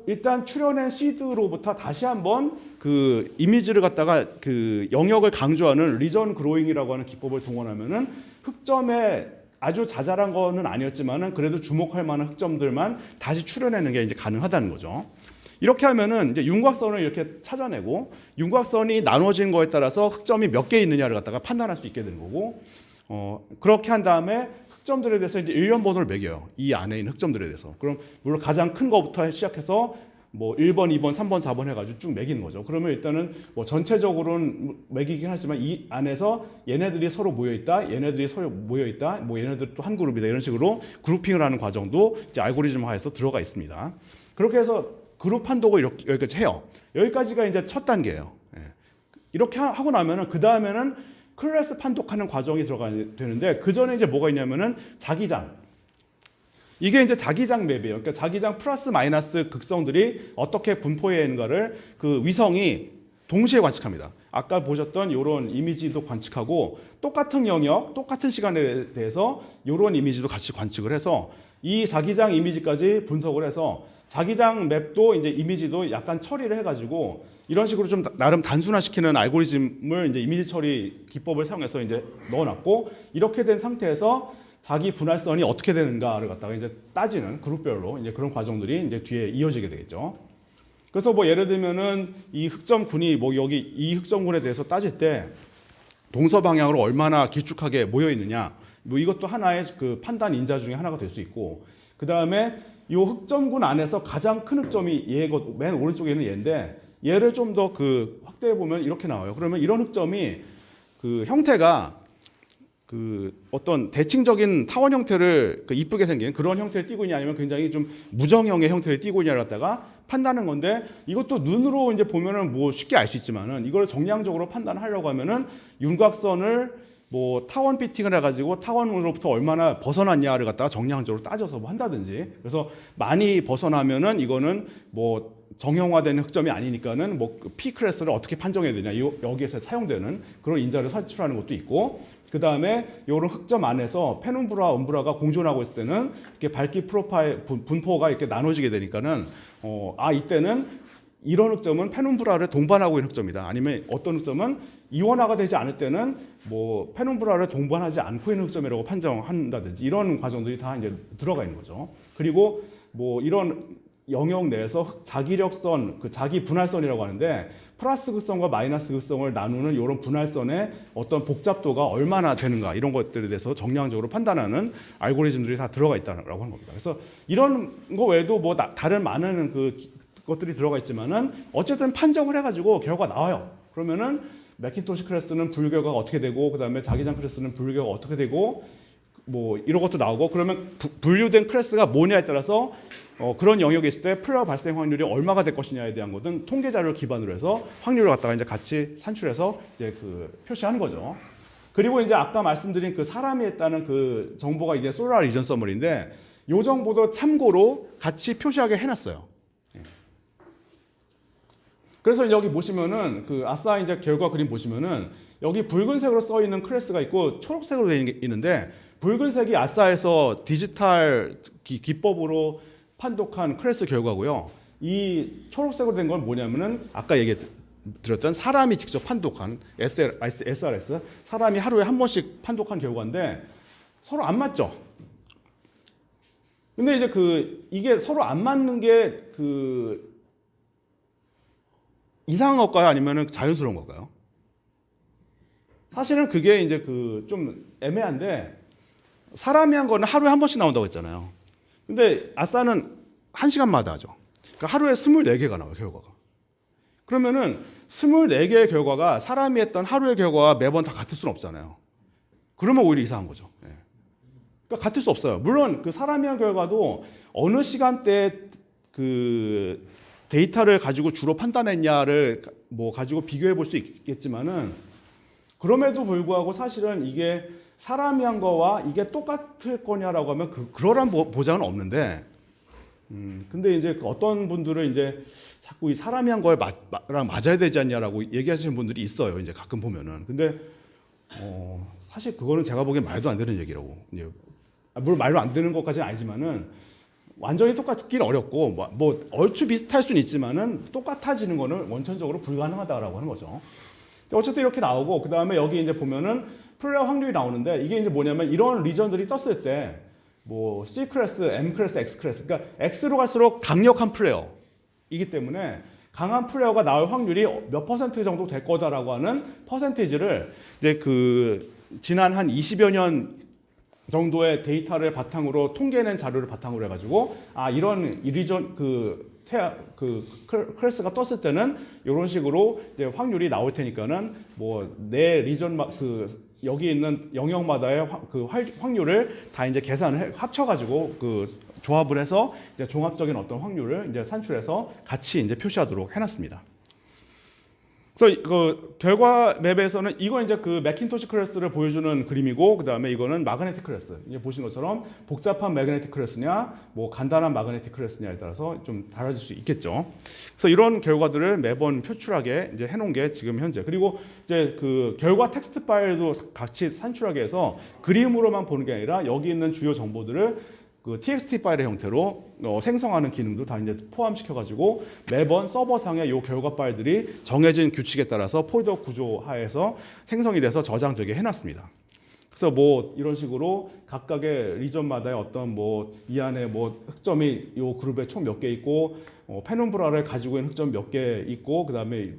일단 출현한 시드로부터 다시 한번 그 이미지를 갖다가 그 영역을 강조하는 리전 그로잉이라고 하는 기법을 동원하면은 흑점에 아주 자잘한 거는 아니었지만은 그래도 주목할 만한 흑점들만 다시 출현하는 게 이제 가능하다는 거죠. 이렇게 하면은 이제 윤곽선을 이렇게 찾아내고 윤곽선이 나눠진 거에 따라서 흑점이 몇 개 있느냐를 갖다가 판단할 수 있게 되는 거고 그렇게 한 다음에 흑점들에 대해서 이제 일련 번호를 매겨요. 이 안에 있는 흑점들에 대해서. 그럼 물론 가장 큰 거부터 시작해서 뭐 1번, 2번, 3번, 4번 해가지고 쭉 매기는 거죠. 그러면 일단은 뭐 전체적으로는 매기긴 하지만 이 안에서 얘네들이 서로 모여있다, 얘네들이 서로 모여있다, 뭐 얘네들 또 한 그룹이다 이런 식으로 그룹핑을 하는 과정도 이제 알고리즘화에서 들어가 있습니다. 그렇게 해서 그룹 판독을 여기까지 해요. 여기까지가 이제 첫 단계예요. 이렇게 하고 나면은 그 다음에는 클래스 판독하는 과정이 들어가야 되는데 그 전에 이제 뭐가 있냐면은 자기장. 이게 이제 자기장 맵이에요. 그러니까 자기장 플러스 마이너스 극성들이 어떻게 분포해 있는가를 그 위성이 동시에 관측합니다. 아까 보셨던 이런 이미지도 관측하고 똑같은 영역, 똑같은 시간에 대해서 이런 이미지도 같이 관측을 해서 이 자기장 이미지까지 분석을 해서 자기장 맵도 이제 이미지도 약간 처리를 해가지고 이런 식으로 좀 나름 단순화시키는 알고리즘을 이제 이미지 처리 기법을 사용해서 이제 넣어놨고 이렇게 된 상태에서 자기 분할선이 어떻게 되는가를 갖다가 이제 따지는 그룹별로 이제 그런 과정들이 이제 뒤에 이어지게 되겠죠. 그래서 뭐 예를 들면은 이 흑점군이 뭐 여기 이 흑점군에 대해서 따질 때 동서 방향으로 얼마나 길쭉하게 모여 있느냐 뭐 이것도 하나의 그 판단 인자 중에 하나가 될 수 있고 그 다음에 이 흑점군 안에서 가장 큰 흑점이 얘고 맨 오른쪽에 있는 얘인데 얘를 좀 더 그 확대해 보면 이렇게 나와요. 그러면 이런 흑점이 그 형태가 그 어떤 대칭적인 타원 형태를 그 이쁘게 생긴 그런 형태를 띠고 있냐 아니면 굉장히 좀 무정형의 형태를 띠고 있냐를 갖다가 판단하는 건데 이것도 눈으로 이제 보면은 뭐 쉽게 알 수 있지만은 이걸 정량적으로 판단하려고 하면은 윤곽선을 뭐 타원 피팅을 해가지고 타원으로부터 얼마나 벗어났냐를 갖다가 정량적으로 따져서 뭐 한다든지 그래서 많이 벗어나면은 이거는 뭐 정형화된 흑점이 아니니까는 뭐 P 클래스를 어떻게 판정해야 되냐 여기에서 사용되는 그런 인자를 설치하는 것도 있고 그 다음에 이런 흑점 안에서 페눔브라, 엄브라가 공존하고 있을 때는 이렇게 밝기 프로파일 분포가 이렇게 나눠지게 되니까는 이때는 이런 흑점은 페눔브라를 동반하고 있는 흑점이다. 아니면 어떤 흑점은 이원화가 되지 않을 때는 뭐 페눔브라를 동반하지 않고 있는 흑점이라고 판정한다든지 이런 과정들이 다 이제 들어가 있는 거죠. 그리고 뭐 이런 영역 내에서 자기력선, 그 자기 분할선이라고 하는데 플러스 극성과 마이너스 극성을 나누는 이런 분할선의 어떤 복잡도가 얼마나 되는가 이런 것들에 대해서 정량적으로 판단하는 알고리즘들이 다 들어가 있다라고 하는 겁니다. 그래서 이런 거 외에도 뭐 다른 많은 그 것들이 들어가 있지만은 어쨌든 판정을 해가지고 결과가 나와요. 그러면은 매킨토시 클래스는 분류결과가 어떻게 되고 그 다음에 자기장 클래스는 분류결과가 어떻게 되고 뭐 이런 것도 나오고 그러면 분류된 클래스가 뭐냐에 따라서 그런 영역에 있을 때 플레어 발생 확률이 얼마가 될 것이냐에 대한 것은 통계 자료를 기반으로 해서 확률을 갖다가 이제 같이 산출해서 이제 그 표시하는 거죠. 그리고 이제 아까 말씀드린 그 사람이 했다는 그 정보가 이게 솔라 리전 서머리인데 이 정보도 참고로 같이 표시하게 해놨어요. 그래서 여기 보시면은 그 아싸 이제 결과 그림 보시면은 여기 붉은색으로 써 있는 클래스가 있고 초록색으로 되어 있는데 붉은색이 아싸에서 디지털 기법으로 판독한 클래스 결과고요. 이 초록색으로 된 건 뭐냐면은 아까 얘기 드렸던 사람이 직접 판독한 SRS 사람이 하루에 한 번씩 판독한 결과인데 서로 안 맞죠. 근데 이제 이게 서로 안 맞는 게 이상한 걸까요? 아니면은 자연스러운 걸까요? 사실은 그게 이제 좀 애매한데 사람이 한 거는 하루에 한 번씩 나온다고 했잖아요. 근데 아싸는 1시간마다 하죠. 그러니까 하루에 24개가 나와요, 결과가. 그러면은 24개의 결과가 사람이 했던 하루의 결과와 매번 다 같을 수는 없잖아요. 그러면 오히려 이상한 거죠. 예. 그러니까 같을 수 없어요. 물론 그 사람이 한 결과도 어느 시간대에 그 데이터를 가지고 주로 판단했냐를 뭐 가지고 비교해 볼 수 있겠지만은 그럼에도 불구하고 사실은 이게 사람이 한 거와 이게 똑같을 거냐라고 하면 그러한 보장은 없는데 근데 이제 어떤 분들은 이제 자꾸 이 사람이 한 거랑 맞아야 되지 않냐라고 얘기하시는 분들이 있어요. 이제 가끔 보면은. 근데 사실 그거는 제가 보기엔 말도 안 되는 얘기라고. 이제 물론 말도 안 되는 것까지는 아니지만은 완전히 똑같긴 어렵고 뭐 얼추 비슷할 수는 있지만은 똑같아지는 거는 원천적으로 불가능하다라고 하는 거죠. 어쨌든 이렇게 나오고 그 다음에 여기 이제 보면은 플레어 확률이 나오는데 이게 이제 뭐냐면 이런 리전들이 떴을 때 뭐 C 클래스, M 클래스, X 클래스 그러니까 X로 갈수록 강력한 플레어이기 때문에 강한 플레어가 나올 확률이 몇 퍼센트 정도 될 거다라고 하는 퍼센테이지를 이제 그 지난 한 20여 년 정도의 데이터를 바탕으로 통계낸 자료를 바탕으로 해가지고 이런 리전 클래스가 떴을 때는 이런 식으로 이제 확률이 나올 테니까는 뭐 내 리전 여기 있는 영역마다의 확률을 다 이제 계산을 합쳐가지고 그 조합을 해서 이제 종합적인 어떤 확률을 이제 산출해서 같이 이제 표시하도록 해놨습니다. 그래서 그 결과 맵에서는 이건 이제 그 매킨토시 클래스를 보여주는 그림이고 그 다음에 이거는 마그네틱 클래스. 이제 보신 것처럼 복잡한 매그네틱 클래스냐, 뭐 간단한 마그네틱 클래스냐에 따라서 좀 달라질 수 있겠죠. 그래서 이런 결과들을 매번 표출하게 이제 해놓은 게 지금 현재. 그리고 이제 그 결과 텍스트 파일도 같이 산출하게 해서 그림으로만 보는 게 아니라 여기 있는 주요 정보들을 그 txt 파일의 형태로 생성하는 기능도 다 이제 포함시켜가지고 매번 서버상의 이 결과 파일들이 정해진 규칙에 따라서 폴더 구조 하에서 생성이 돼서 저장되게 해놨습니다. 그래서 뭐 이런 식으로 각각의 리전마다의 어떤 뭐 이 안에 뭐 흑점이 이 그룹에 총 몇 개 있고 페numbra를 가지고 있는 흑점 몇 개 있고 그 다음에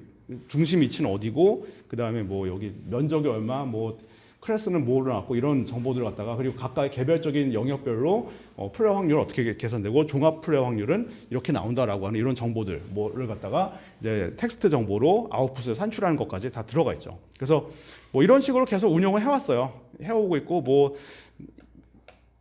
중심 위치는 어디고 그 다음에 뭐 여기 면적이 얼마 뭐 클래스는 뭐로 나왔고 이런 정보들을 갖다가 그리고 각각의 개별적인 영역별로 플레어 확률 어떻게 계산되고 종합 플레어 확률은 이렇게 나온다라고 하는 이런 정보들 뭐를 갖다가 이제 텍스트 정보로 아웃풋을 산출하는 것까지 다 들어가 있죠. 그래서 뭐 이런 식으로 계속 운영을 해왔어요. 해오고 있고 뭐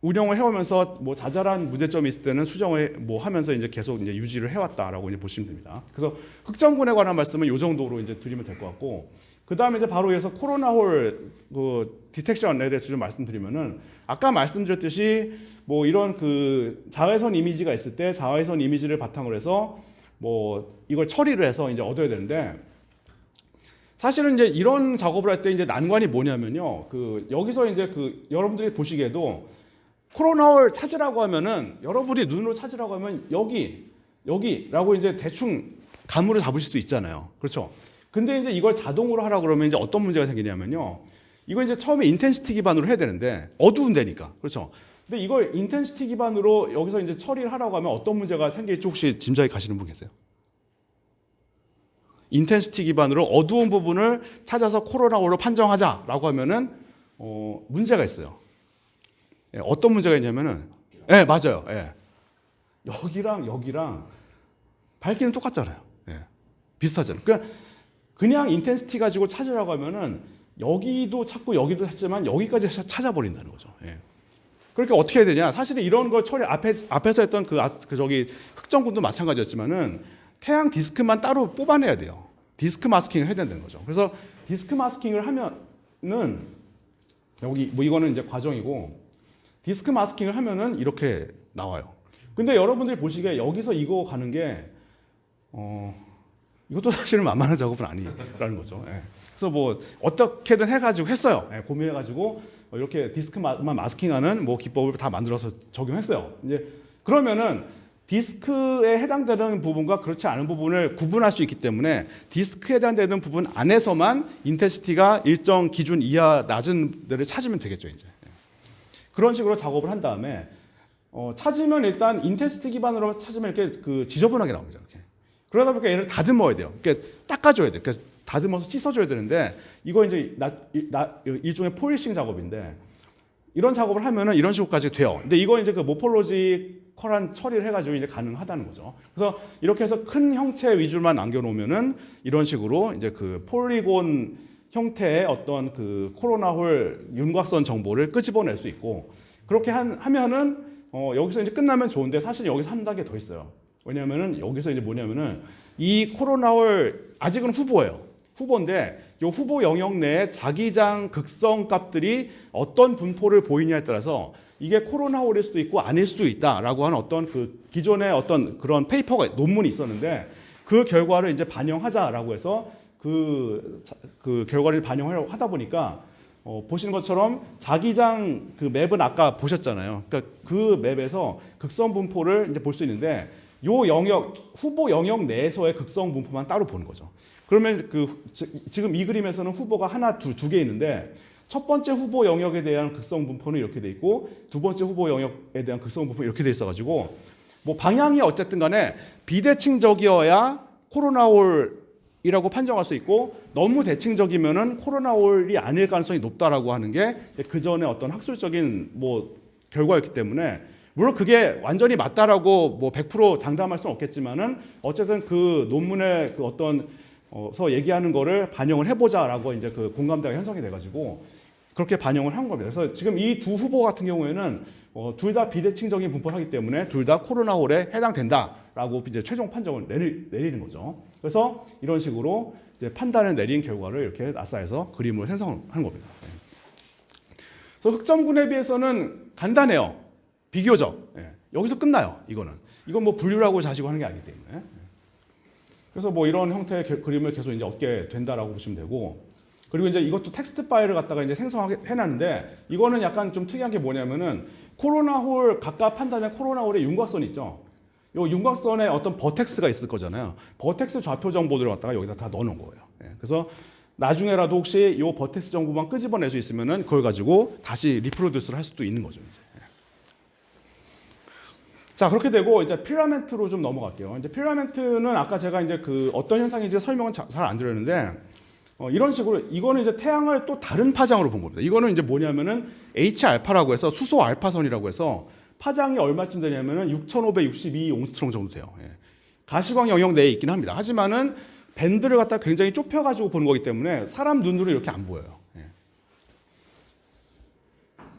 운영을 해오면서 뭐 자잘한 문제점이 있을 때는 수정을 뭐 하면서 이제 계속 이제 유지를 해왔다라고 이제 보시면 됩니다. 그래서 흑점군에 관한 말씀은 이 정도로 이제 드리면 될 것 같고. 그 다음에 이제 바로 이어서 코로나홀 그 디텍션에 대해서 좀 말씀드리면은 아까 말씀드렸듯이 뭐 이런 그 자외선 이미지가 있을 때 자외선 이미지를 바탕으로 해서 뭐 이걸 처리를 해서 이제 얻어야 되는데 사실은 이제 이런 작업을 할 때 이제 난관이 뭐냐면요. 그 여기서 이제 그 여러분들이 보시기에도 코로나홀 찾으라고 하면은 여러분이 눈으로 찾으라고 하면 여기라고 이제 대충 감으로 잡으실 수 있잖아요. 그렇죠? 근데 이제 이걸 자동으로 하라 그러면 이제 어떤 문제가 생기냐면요. 이거 이제 처음에 인텐시티 기반으로 해야 되는데 어두운 데니까. 그렇죠? 근데 이걸 인텐시티 기반으로 여기서 이제 처리를 하라고 하면 어떤 문제가 생길지 혹시 짐작이 가시는 분 계세요? 인텐시티 기반으로 어두운 부분을 찾아서 코로나홀로 판정하자라고 하면은 문제가 있어요. 예, 어떤 문제가 있냐면은 맞아요. 여기랑 밝기는 똑같잖아요. 비슷하잖아요. 그냥 인텐시티 가지고 찾으라고 하면은 여기도 찾고 여기도 찾지만 여기까지 찾아버린다는 거죠. 그러니까 어떻게 해야 되냐? 사실은 이런 걸 처리 앞에서 했던 저기 흑점군도 마찬가지였지만은 태양 디스크만 따로 뽑아내야 돼요. 디스크 마스킹을 해야 된다는 거죠. 그래서 디스크 마스킹을 하면은 여기 뭐 이거는 이제 과정이고 디스크 마스킹을 하면은 이렇게 나와요. 근데 여러분들이 보시기에 여기서 이거 가는 게 이것도 사실은 만만한 작업은 아니라는 거죠. 그래서 뭐 어떻게든 해가지고 했어요. 고민해가지고 이렇게 디스크만 마스킹하는 뭐 기법을 다 만들어서 적용했어요. 이제 그러면은 디스크에 해당되는 부분과 그렇지 않은 부분을 구분할 수 있기 때문에 디스크에 해당되는 부분 안에서만 인텐시티가 일정 기준 이하 낮은 데를 찾으면 되겠죠. 이제 그런 식으로 작업을 한 다음에 찾으면 일단 인텐시티 기반으로 찾으면 이렇게 그 지저분하게 나옵니다. 이렇게. 그러다 보니까 얘를 다듬어야 돼요. 그러니까 닦아줘야 돼요. 그래서 다듬어서 씻어줘야 되는데 이거 이제 일종의 폴리싱 작업인데 이런 작업을 하면은 이런 식으로까지 돼요. 근데 이거 이제 그 모폴로지 로컬한 처리를 해가지고 이제 가능하다는 거죠. 그래서 이렇게 해서 큰 형체 위주만 남겨놓으면은 이런 식으로 이제 그 폴리곤 형태의 어떤 그 코로나홀 윤곽선 정보를 끄집어낼 수 있고, 그렇게 하면은 여기서 이제 끝나면 좋은데 사실 여기서 한 단계 더 있어요. 왜냐면은 여기서 이제 뭐냐면은 이 코로나홀 아직은 후보예요. 후보인데 이 후보 영역 내에 자기장 극성 값들이 어떤 분포를 보이냐에 따라서 이게 코로나홀일 수도 있고 아닐 수도 있다라고 하는 어떤 그 기존의 어떤 그런 페이퍼가 논문이 있었는데, 그 결과를 이제 반영하자라고 해서 그 결과를 반영하려고 하다 보니까 보시는 것처럼 자기장 그 맵은 아까 보셨잖아요. 그러니까 그 맵에서 극성 분포를 이제 볼 수 있는데 요 영역 후보 영역 내에서의 극성 분포만 따로 보는 거죠. 그러면 지금 이 그림에서는 후보가 하나, 두 개 있는데 첫 번째 후보 영역에 대한 극성 분포는 이렇게 돼 있고 두 번째 후보 영역에 대한 극성 분포는 이렇게 돼 있어가지고 뭐 방향이 어쨌든 간에 비대칭적이어야 코로나홀이라고 판정할 수 있고 너무 대칭적이면은 코로나홀이 아닐 가능성이 높다라고 하는 게 그 전에 어떤 학술적인 뭐 결과였기 때문에, 물론 그게 완전히 맞다라고 뭐 100% 장담할 수는 없겠지만은 어쨌든 그 논문의 그 어떤 서 얘기하는 거를 반영을 해보자라고 이제 그 공감대가 형성이 돼가지고 그렇게 반영을 한 겁니다. 그래서 지금 이 두 후보 같은 경우에는 둘 다 비대칭적인 분포를 하기 때문에 둘 다 코로나홀에 해당된다라고 이제 최종 판정을 내리는 거죠. 그래서 이런 식으로 이제 판단을 내린 결과를 이렇게 나사에서 그림을 생성한 겁니다. 그래서 흑점군에 비해서는 간단해요. 비교적. 여기서 끝나요. 이건 뭐 분류라고 자시고 하는 게 아니기 때문에. 그래서 뭐 이런 형태의 그림을 계속 이제 얻게 된다라고 보시면 되고, 그리고 이제 이것도 텍스트 파일을 갖다가 이제 생성하게 해놨는데, 이거는 약간 좀 특이한 게 뭐냐면은 코로나홀 각각 판단된 코로나홀의 윤곽선 있죠. 이 윤곽선에 어떤 버텍스가 있을 거잖아요. 버텍스 좌표 정보들을 갖다가 여기다 다 넣어놓은 거예요. 그래서 나중에라도 혹시 이 버텍스 정보만 끄집어낼 수 있으면은 그걸 가지고 다시 리프로듀스를 할 수도 있는 거죠. 이제. 자, 그렇게 되고 이제 필라멘트로 좀 넘어갈게요. 이제 필라멘트는 아까 제가 이제 그 어떤 현상인지 설명은 잘 안 드렸는데, 이런 식으로 이거는 이제 태양을 또 다른 파장으로 본 겁니다. 이거는 이제 뭐냐면은 H알파라고 해서 수소 알파선이라고 해서 파장이 얼마쯤 되냐면은 6,562 옹스트롱 정도 돼요. 가시광 영역 내에 있긴 합니다. 하지만은 밴드를 갖다 굉장히 좁혀가지고 보는 거기 때문에 사람 눈으로 이렇게 안 보여요.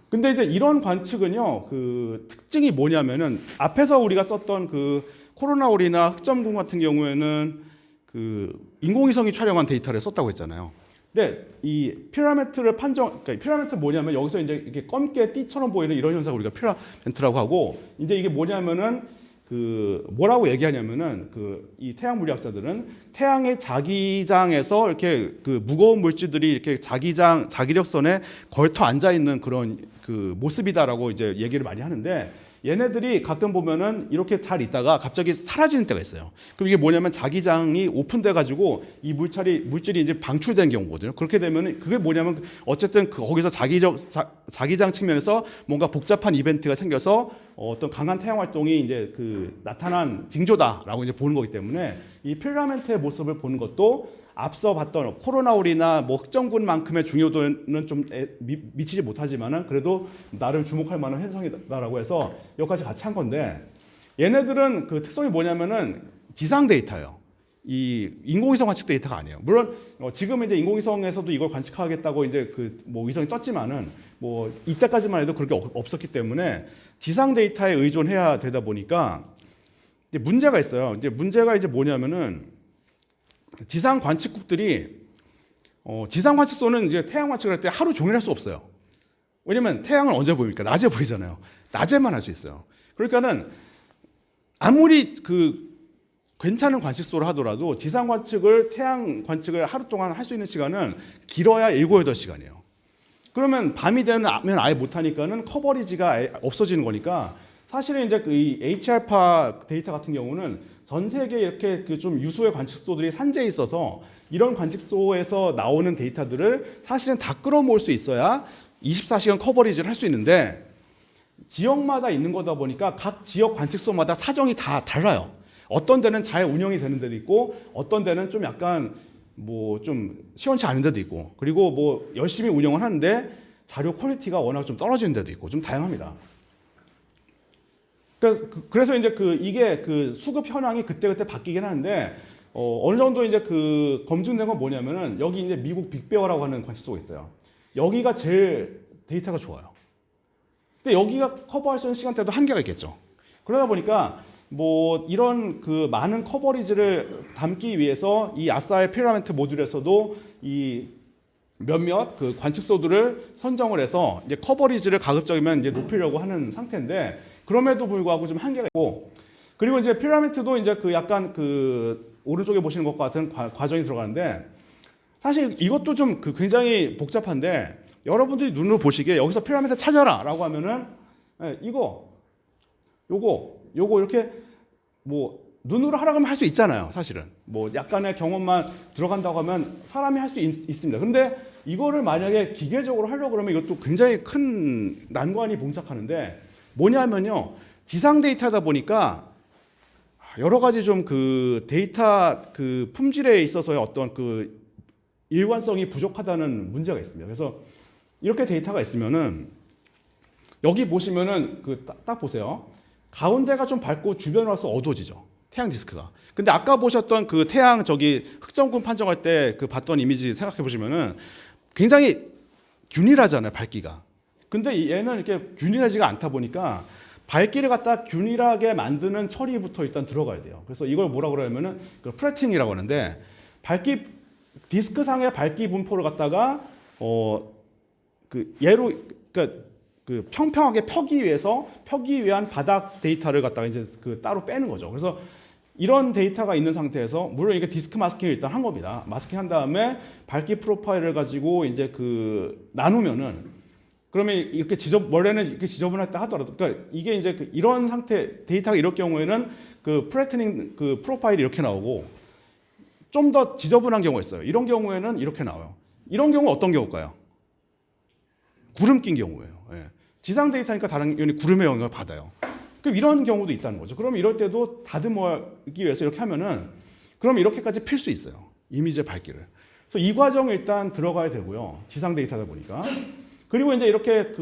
근데 이제 이런 관측은요, 그 특징이 뭐냐면은 앞에서 우리가 썼던 그 코로나홀이나 흑점군 같은 경우에는 그 인공위성이 촬영한 데이터를 썼다고 했잖아요. 근데 이 피라미드를 그러니까 피라미드 뭐냐면 여기서 이제 이렇게 검게 띠처럼 보이는 이런 현상을 우리가 피라미드라고 하고, 이제 이게 뭐냐면은 그 뭐라고 얘기하냐면은 그 이 태양 물리학자들은 태양의 자기장에서 이렇게 그 무거운 물질들이 이렇게 자기력선에 걸터 앉아 있는 그런 그 모습이다라고 이제 얘기를 많이 하는데, 얘네들이 가끔 보면은 이렇게 잘 있다가 갑자기 사라지는 때가 있어요. 그럼 이게 뭐냐면 자기장이 오픈돼 가지고 이 물질이 이제 방출된 경우거든요. 그렇게 되면은 그게 뭐냐면 어쨌든 거기서 자기장 측면에서 뭔가 복잡한 이벤트가 생겨서 어떤 강한 태양 활동이 이제 그 나타난 징조다라고 이제 보는 거기 때문에 이 필라멘트의 모습을 보는 것도 앞서 봤던 코로나홀이나 뭐 흑점군만큼의 중요도는 좀 미치지 못하지만은 그래도 나름 주목할 만한 현상이다라고 해서 여기까지 같이 한 건데, 얘네들은 그 특성이 뭐냐면은 지상 데이터예요. 이 인공위성 관측 데이터가 아니에요. 물론 지금 이제 인공위성에서도 이걸 관측하겠다고 이제 그 뭐 위성이 떴지만은 뭐 이때까지만 해도 그렇게 없었기 때문에 지상 데이터에 의존해야 되다 보니까 이제 문제가 있어요. 이제 문제가 이제 뭐냐면은 지상 관측국들이 지상 관측소는 이제 태양 관측을 할 때 하루 종일 할 수 없어요. 왜냐면 태양을 언제 보입니까? 낮에 보이잖아요. 낮에만 할 수 있어요. 그러니까는 아무리 그 괜찮은 관측소를 하더라도 지상 관측을 태양 관측을 하루 동안 할 수 있는 시간은 길어야 7, 8시간이에요. 그러면 밤이 되면 아예 못 하니까는 커버리지가 아예 없어지는 거니까, 사실은 이제 이 H알파 데이터 같은 경우는 전 세계에 이렇게 그 좀 유수의 관측소들이 산재해 있어서 이런 관측소에서 나오는 데이터들을 사실은 다 끌어모을 수 있어야 24시간 커버리지를 할 수 있는데, 지역마다 있는 거다 보니까 각 지역 관측소마다 사정이 다 달라요. 어떤 데는 잘 운영이 되는 데도 있고 어떤 데는 좀 약간 뭐 좀 시원치 않은 데도 있고, 그리고 뭐 열심히 운영을 하는데 자료 퀄리티가 워낙 좀 떨어지는 데도 있고 좀 다양합니다. 그래서 이제 이게 수급 현황이 그때그때 바뀌긴 하는데 어느 정도 이제 검증된 건 뭐냐면은 여기 이제 미국 빅베어라고 하는 관측소가 있어요. 여기가 제일 데이터가 좋아요. 근데 여기가 커버할 수 있는 시간대도 한계가 있겠죠. 그러다 보니까 뭐 이런 많은 커버리지를 담기 위해서 이 아싸의 피라멘트 모듈에서도 이 몇몇 관측소들을 선정을 해서 이제 커버리지를 가급적이면 이제 높이려고 하는 상태인데 그럼에도 불구하고 좀 한계가 있고 그리고 이제 피라멘트도 이제 약간 오른쪽에 보시는 것과 같은 과정이 들어가는데 사실 이것도 좀 굉장히 복잡한데 여러분들이 눈으로 보시기에 여기서 피라미드 찾아라라고 하면은 요거 이렇게 뭐 눈으로 하라고 하면 할 수 있잖아요. 사실은 뭐 약간의 경험만 들어간다고 하면 사람이 할 수 있습니다. 근데 이거를 만약에 기계적으로 하려고 그러면 이것도 굉장히 큰 난관이 봉착하는데 뭐냐면요. 지상 데이터다 보니까 여러 가지 좀 데이터 품질에 있어서의 어떤 일관성이 부족하다는 문제가 있습니다. 그래서 이렇게 데이터가 있으면은 여기 보시면은 딱 보세요. 가운데가 좀 밝고 주변으로 와서 어두워지죠. 태양 디스크가. 근데 아까 보셨던 태양 흑점군 판정할 때 봤던 이미지 생각해 보시면은 굉장히 균일하잖아요, 밝기가. 근데 얘는 이렇게 균일하지가 않다 보니까 밝기를 갖다 균일하게 만드는 처리부터 일단 들어가야 돼요. 그래서 이걸 뭐라고 그러냐면은 프레팅이라고 하는데 디스크 상의 밝기 분포를 갖다가 얘로 평평하게 펴기 위한 바닥 데이터를 갖다가 이제 따로 빼는 거죠. 그래서 이런 데이터가 있는 상태에서 물론 이게 디스크 마스킹을 일단 한 겁니다. 마스킹 한 다음에 밝기 프로파일을 가지고 이제 나누면은 그러면 이렇게 원래는 이렇게 지저분했다 하더라도 그러니까 이게 이제 이런 상태 데이터가 이럴 경우에는 프레트닝 프로파일이 이렇게 나오고 좀 더 지저분한 경우가 있어요. 이런 경우에는 이렇게 나와요. 이런 경우 어떤 경우일까요? 구름 낀 경우예요. 예. 지상 데이터니까 당연히 구름의 영향을 받아요. 그럼 이런 경우도 있다는 거죠. 그럼 이럴 때도 다듬기 위해서 이렇게 하면은 그럼 이렇게까지 필 수 있어요. 이미지의 밝기를. 그래서 이 과정에 일단 들어가야 되고요. 지상 데이터다 보니까. 그리고 이제 이렇게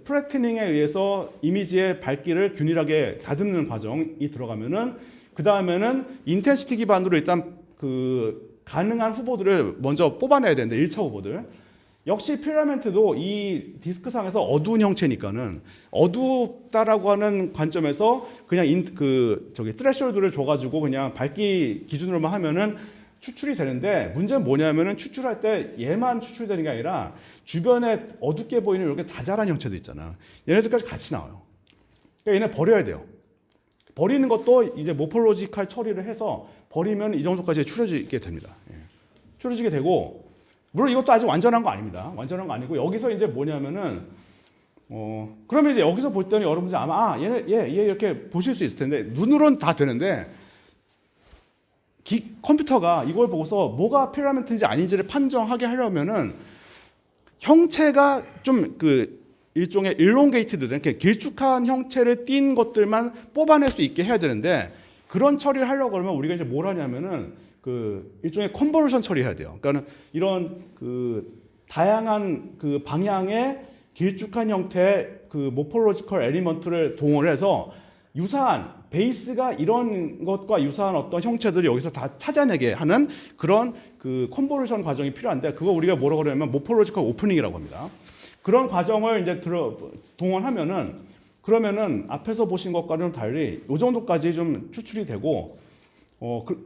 프레트닝에 의해서 이미지의 밝기를 균일하게 다듬는 과정이 들어가면은 그 다음에는 인텐시티 기반으로 일단 가능한 후보들을 먼저 뽑아내야 되는데 1차 후보들. 역시 피라멘트도 이 디스크상에서 어두운 형체니까는 어둡다라고 하는 관점에서 그냥 트레셔홀드를 줘가지고 그냥 밝기 기준으로만 하면은 추출이 되는데 문제는 뭐냐면은 추출할 때 얘만 추출되는 게 아니라 주변에 어둡게 보이는 이렇게 자잘한 형체도 있잖아. 얘네들까지 같이 나와요. 그러니까 얘네 버려야 돼요. 버리는 것도 이제 모폴로지컬 처리를 해서 버리면 이 정도까지 추려지게 됩니다. 예. 추려지게 되고 물론 이것도 아직 완전한 거 아닙니다. 완전한 거 아니고 여기서 이제 뭐냐면은 그러면 이제 여기서 볼 때는 여러분들이 아마 얘 이렇게 보실 수 있을 텐데 눈으로는 다 되는데 컴퓨터가 이걸 보고서 뭐가 피라멘트인지 아닌지를 판정하게 하려면은 형체가 좀 일종의 일롱게이티드 이렇게 길쭉한 형체를 띈 것들만 뽑아낼 수 있게 해야 되는데 그런 처리를 하려고 그러면 우리가 이제 뭘 하냐면은 일종의 컨버전 처리해야 돼요. 그러니까 이런 다양한 방향의 길쭉한 형태의 모폴로지컬 에리먼트를 동원해서 유사한 베이스가 이런 것과 유사한 어떤 형체들을 여기서 다 찾아내게 하는 그런 컨버전 과정이 필요한데 그거 우리가 뭐라고 그러냐면 모폴로지컬 오프닝이라고 합니다. 그런 과정을 이제 동원하면은 그러면은 앞에서 보신 것과는 달리 이 정도까지 좀 추출이 되고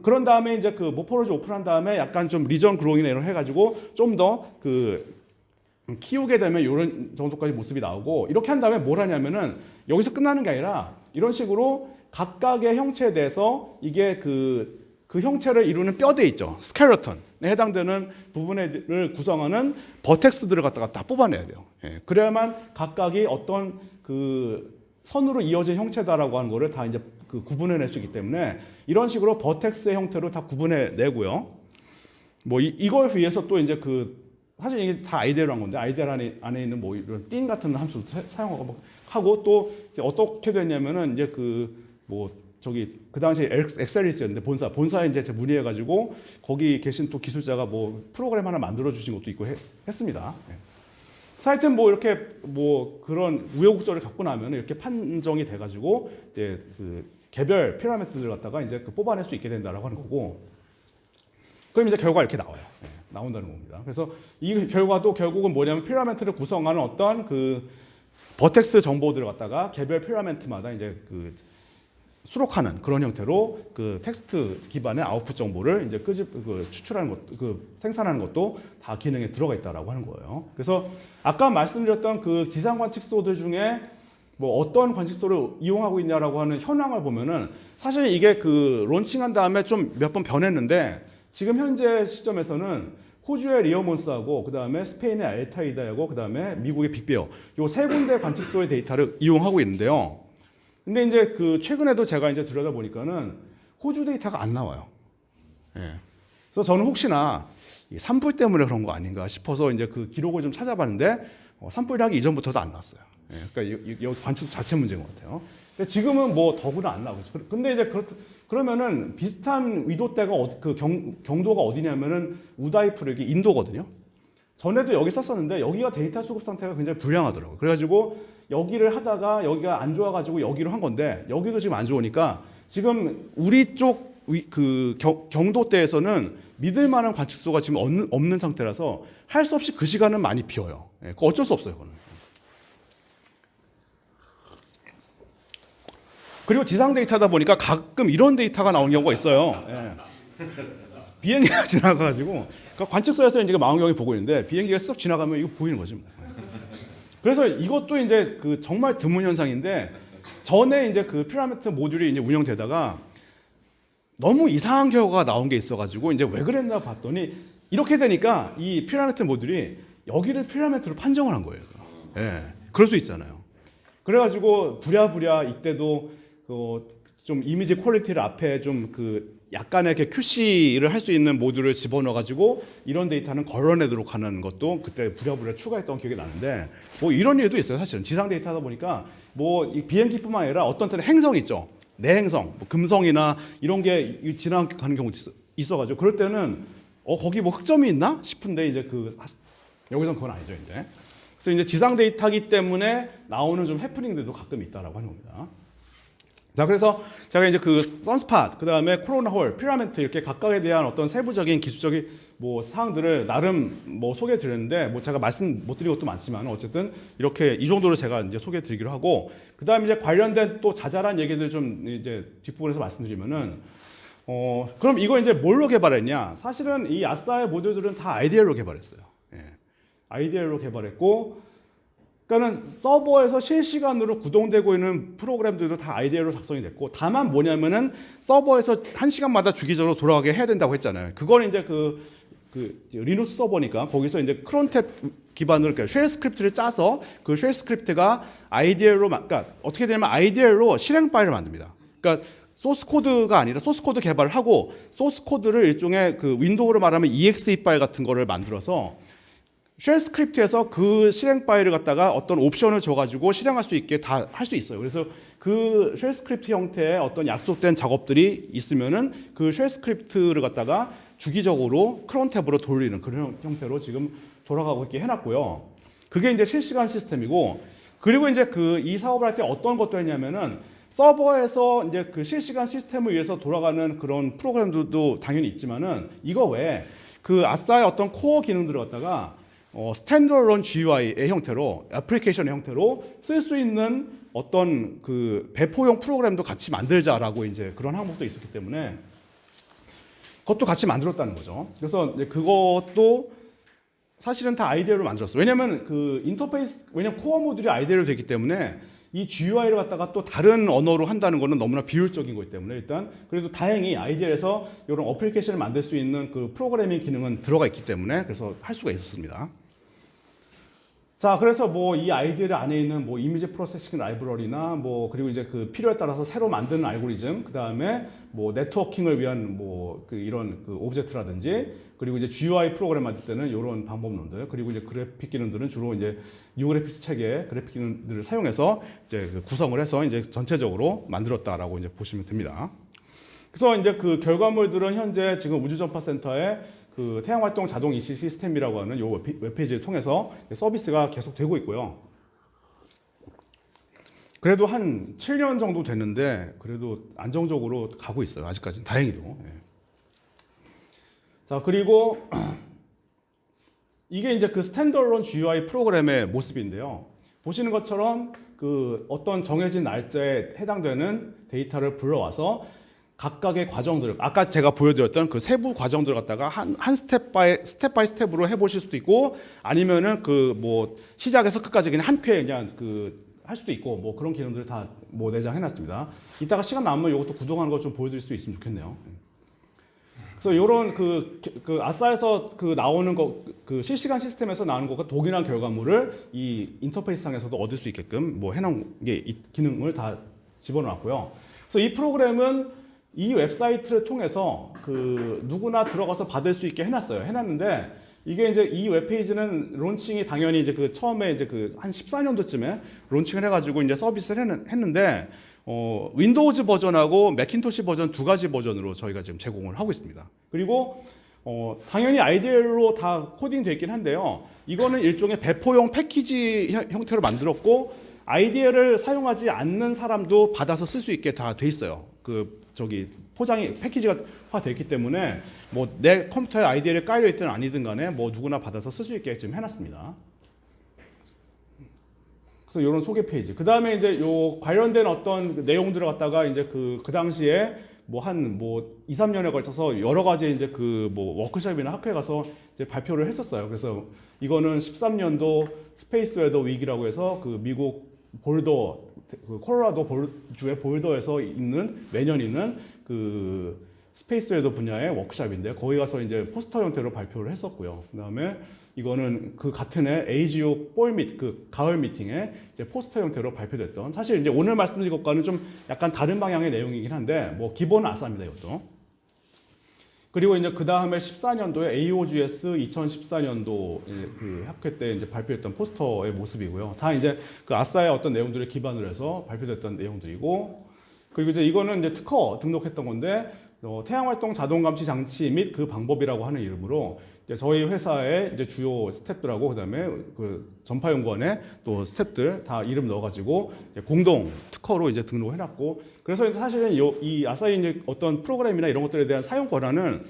그런 다음에 이제 모폴로지 오픈한 다음에 약간 좀 리전 그로잉이나 이런 해가지고 좀 더 키우게 되면 이런 정도까지 모습이 나오고 이렇게 한 다음에 뭘 하냐면은 여기서 끝나는 게 아니라 이런 식으로 각각의 형체에 대해서 이게 그 형체를 이루는 뼈대 있죠. 스켈레톤에 해당되는 부분을 구성하는 버텍스들을 갖다가 다 뽑아내야 돼요. 예, 그래야만 각각이 어떤 선으로 이어진 형체다라고 하는 거를 다 이제 구분해낼 수 있기 때문에 이런 식으로 버텍스의 형태로 다 구분해내고요. 뭐 이걸 위해서 또 이제 사실 이게 다 아이디어로 한 건데 아이디어 안에 있는 뭐 이런 띵 같은 함수도 사용하고 또 이제 어떻게 됐냐면은 이제 그 당시에 엑셀리스였는데 본사에 이제 문의해가지고 거기 계신 또 기술자가 뭐 프로그램 하나 만들어 주신 것도 있고 했습니다. 네. 하여튼 뭐 이렇게 뭐 그런 우여곡절을 겪고 나면 이렇게 판정이 돼가지고 이제 그 개별 피라미드를 갖다가 이제 그 뽑아낼 수 있게 된다라고 하는 거고, 그럼 이제 결과가 이렇게 나와요. 네, 나온다는 겁니다. 그래서 이 결과도 결국은 뭐냐면 피라미드를 구성하는 어떤 그 버텍스 정보들을 갖다가 개별 피라미드마다 이제 그 수록하는 그런 형태로 그 텍스트 기반의 아웃풋 정보를 이제 추출하는 것, 그 생산하는 것도 다 기능에 들어가 있다라고 하는 거예요. 그래서 아까 말씀드렸던 그 지상 관측소들 중에 뭐 어떤 관측소를 이용하고 있냐라고 하는 현황을 보면은 사실 이게 그 론칭한 다음에 좀 몇 번 변했는데 지금 현재 시점에서는 호주의 리어몬스하고 그 다음에 스페인의 알타이다하고 그 다음에 미국의 빅베어 요 세 군데 관측소의 데이터를 이용하고 있는데요. 근데 이제 그 최근에도 제가 이제 들여다 보니까는 호주 데이터가 안 나와요. 예. 그래서 저는 혹시나 이 산불 때문에 그런 거 아닌가 싶어서 이제 그 기록을 좀 찾아봤는데 산불이 하기 이전부터도 안 났어요. 예. 그러니까 이 관측소 자체 문제인 것 같아요. 근데 지금은 뭐 더구나 안 나오고. 근데 이제 그러면은 비슷한 위도대가 그 경도가 어디냐면은 우다이프르기 인도거든요. 전에도 여기 썼었는데 여기가 데이터 수급 상태가 굉장히 불량하더라고요. 그래가지고 여기를 하다가 여기가 안 좋아가지고 여기로 한 건데 여기도 지금 안 좋으니까 지금 우리 쪽 그 경도대에서는 믿을 만한 관측소가 지금 없는 상태라서 할 수 없이 그 시간은 많이 비어요. 예, 그거 어쩔 수 없어요, 그거는. 그리고 지상 데이터다 보니까 가끔 이런 데이터가 나오는 경우가 있어요. 예. 비행기가 지나가가지고 그러니까 관측소에서 이제 망원경이 보고 있는데 비행기가 쓱 지나가면 이거 보이는 거지 뭐. 그래서 이것도 이제 그 정말 드문 현상인데 전에 이제 그 피라미드 모듈이 이제 운영되다가 너무 이상한 결과가 나온 게 있어가지고 이제 왜 그랬나 봤더니 이렇게 되니까 이 피라미드 모듈이 여기를 피라미드로 판정을 한 거예요. 예, 그럴 수 있잖아요. 그래가지고 부랴부랴 이때도 좀 이미지 퀄리티를 앞에 좀 그 약간의 이렇게 QC를 할 수 있는 모듈을 집어넣어가지고 이런 데이터는 걸러내도록 하는 것도 그때 부랴부랴 추가했던 기억이 나는데 뭐 이런 일도 있어요. 사실은 지상 데이터다 보니까 뭐 이 비행기뿐만 아니라 어떤 때는 행성 있죠. 내행성, 뭐 금성이나 이런 게 지나가는 경우도 있어가지고 그럴 때는 거기 뭐 흑점이 있나 싶은데 이제 여기선 그건 아니죠 이제. 그래서 이제 지상 데이터이기 때문에 나오는 좀 해프닝들도 가끔 있다라고 하는 겁니다. 자, 그래서 제가 이제 그 선스팟, 그 다음에 코로나 홀, 피라미드 이렇게 각각에 대한 어떤 세부적인 기술적인 뭐 사항들을 나름 뭐 소개해 드렸는데 뭐 제가 말씀 못 드린 것도 많지만 어쨌든 이렇게 이 정도로 제가 이제 소개해 드리기로 하고 그 다음에 이제 관련된 또 자잘한 얘기들 좀 이제 뒷부분에서 말씀드리면은 그럼 이거 이제 뭘로 개발했냐? 사실은 이 아싸의 모듈들은 다 IDL로 개발했어요. 예. IDL로 개발했고 그러니까는 서버에서 실시간으로 구동되고 있는 프로그램들도 다 IDL로 작성이 됐고 다만 뭐냐면은 서버에서 1시간마다 주기적으로 돌아가게 해야 된다고 했잖아요. 그건 이제 그 리눅스 서버니까 거기서 이제 크론탭 기반으로 그러니까 쉘 스크립트를 짜서 그 쉘 스크립트가 IDL로 그러니까 어떻게 되냐면 IDL로 실행 파일을 만듭니다. 그러니까 소스 코드가 아니라 소스 코드 개발을 하고 소스 코드를 일종의 그 윈도우로 말하면 exe 파일 같은 거를 만들어서 쉘 스크립트에서 그 실행 파일을 갖다가 어떤 옵션을 줘가지고 실행할 수 있게 다 할 수 있어요. 그래서 그 쉘 스크립트 형태의 어떤 약속된 작업들이 있으면은 그 쉘 스크립트를 갖다가 주기적으로 크론탭으로 돌리는 그런 형태로 지금 돌아가고 있게 해놨고요. 그게 이제 실시간 시스템이고, 그리고 이제 이 사업을 할 때 어떤 것도 했냐면은 서버에서 이제 그 실시간 시스템을 위해서 돌아가는 그런 프로그램들도 당연히 있지만은 이거 외에 그 아싸의 어떤 코어 기능들을 갖다가 스탠드얼론 GUI의 형태로 애플리케이션의 형태로 쓸 수 있는 어떤 그 배포용 프로그램도 같이 만들자라고 이제 그런 항목도 있었기 때문에 그것도 같이 만들었다는 거죠. 그래서 이제 그것도 사실은 다 IDL로 만들었어요. 왜냐면 그 인터페이스, 왜냐면 코어 모듈이 IDL로 되기 때문에 이 GUI를 갖다가 또 다른 언어로 한다는 거는 너무나 비효율적인 거기 때문에 일단 그래도 다행히 IDL에서 이런 어플리케이션을 만들 수 있는 그 프로그래밍 기능은 들어가 있기 때문에 그래서 할 수가 있었습니다. 자, 그래서 뭐 이 IDL 안에 있는 뭐 이미지 프로세싱 라이브러리나 뭐 그리고 이제 그 필요에 따라서 새로 만드는 알고리즘, 그 다음에 뭐 네트워킹을 위한 뭐 이런 그 오브젝트라든지 그리고 이제 GUI 프로그램 만들 때는 이런 방법론들, 그리고 이제 그래픽 기능들은 주로 이제 유그래픽스 체계의 그래픽 기능들을 사용해서 이제 그 구성을 해서 이제 전체적으로 만들었다라고 이제 보시면 됩니다. 그래서 이제 그 결과물들은 현재 지금 우주전파센터에 그 태양활동 자동 이시 시스템이라고 하는 요 웹페이지를 통해서 서비스가 계속 되고 있고요. 그래도 한 7년 정도 됐는데 그래도 안정적으로 가고 있어요. 아직까지는 다행히도. 예. 자, 그리고 이게 이제 그 스탠더얼론 GUI 프로그램의 모습인데요. 보시는 것처럼 그 어떤 정해진 날짜에 해당되는 데이터를 불러와서 각각의 과정들을 아까 제가 보여드렸던 그 세부 과정들을 갖다가 한 스텝 바이 스텝으로 해보실 수도 있고 아니면은 그 뭐 시작에서 끝까지 그냥 한 큐에 그냥 그 할 수도 있고 뭐 그런 기능들을 다 뭐 내장해놨습니다. 이따가 시간 남으면 이것도 구동하는 거 좀 보여드릴 수 있으면 좋겠네요. 그래서 이런 그 아싸에서 그 나오는 거 그 실시간 시스템에서 나오는 것과 동일한 결과물을 이 인터페이스 상에서도 얻을 수 있게끔 뭐 해놓은 게 이 기능을 다 집어넣었고요. 그래서 이 프로그램은 이 웹사이트를 통해서 그 누구나 들어가서 받을 수 있게 해놨어요. 해놨는데 이게 이제 이 웹페이지는 론칭이 당연히 이제 그 처음에 이제 그 한 14년도쯤에 론칭을 해가지고 이제 서비스를 했는데 윈도우즈 버전하고 맥킨토시 버전 두 가지 버전으로 저희가 지금 제공을 하고 있습니다. 그리고 당연히 IDL로 다 코딩되어 있긴 한데요. 이거는 일종의 배포용 패키지 형태로 만들었고 IDL을 사용하지 않는 사람도 받아서 쓸 수 있게 다 돼 있어요. 그 저기 포장이 패키지가 되어 있기 때문에 뭐 내 컴퓨터에 IDL이 깔려 있든 아니든 간에 뭐 누구나 받아서 쓸 수 있게 지금 해놨습니다. 그래서 이런 소개 페이지. 그 다음에 이제 요 관련된 어떤 내용들을 갖다가 이제 그 당시에 뭐 한 뭐 2, 3년에 걸쳐서 여러 가지 이제 그 뭐 워크숍이나 학회에 가서 이제 발표를 했었어요. 그래서 이거는 13년도 스페이스 웨더 위기라고 해서 그 미국 볼더, 그 콜로라도 주의 볼더에서 매년 있는 그 스페이스 웨더 분야의 워크숍인데 거기 가서 이제 포스터 형태로 발표를 했었고요. 그 다음에 이거는 그 같은 해 AGO 그 가을 미팅에 이제 포스터 형태로 발표됐던 사실 이제 오늘 말씀드린 것과는 좀 약간 다른 방향의 내용이긴 한데 뭐 기본은 아싸입니다 이것도. 그리고 이제 그 다음에 14년도에 AOGS 2014년도 그 학회 때 이제 발표했던 포스터의 모습이고요. 다 이제 그 아싸의 어떤 내용들을 기반으로 해서 발표됐던 내용들이고 그리고 이제 이거는 이제 특허 등록했던 건데 태양활동 자동 감시 장치 및 그 방법이라고 하는 이름으로 이제 저희 회사의 이제 주요 스탭들하고 그다음에 그 전파연구원의 또 스탭들 다 이름 넣어가지고 공동 특허로 이제 등록해놨고 그래서 사실은 이 아싸이 이제 어떤 프로그램이나 이런 것들에 대한 사용 권한은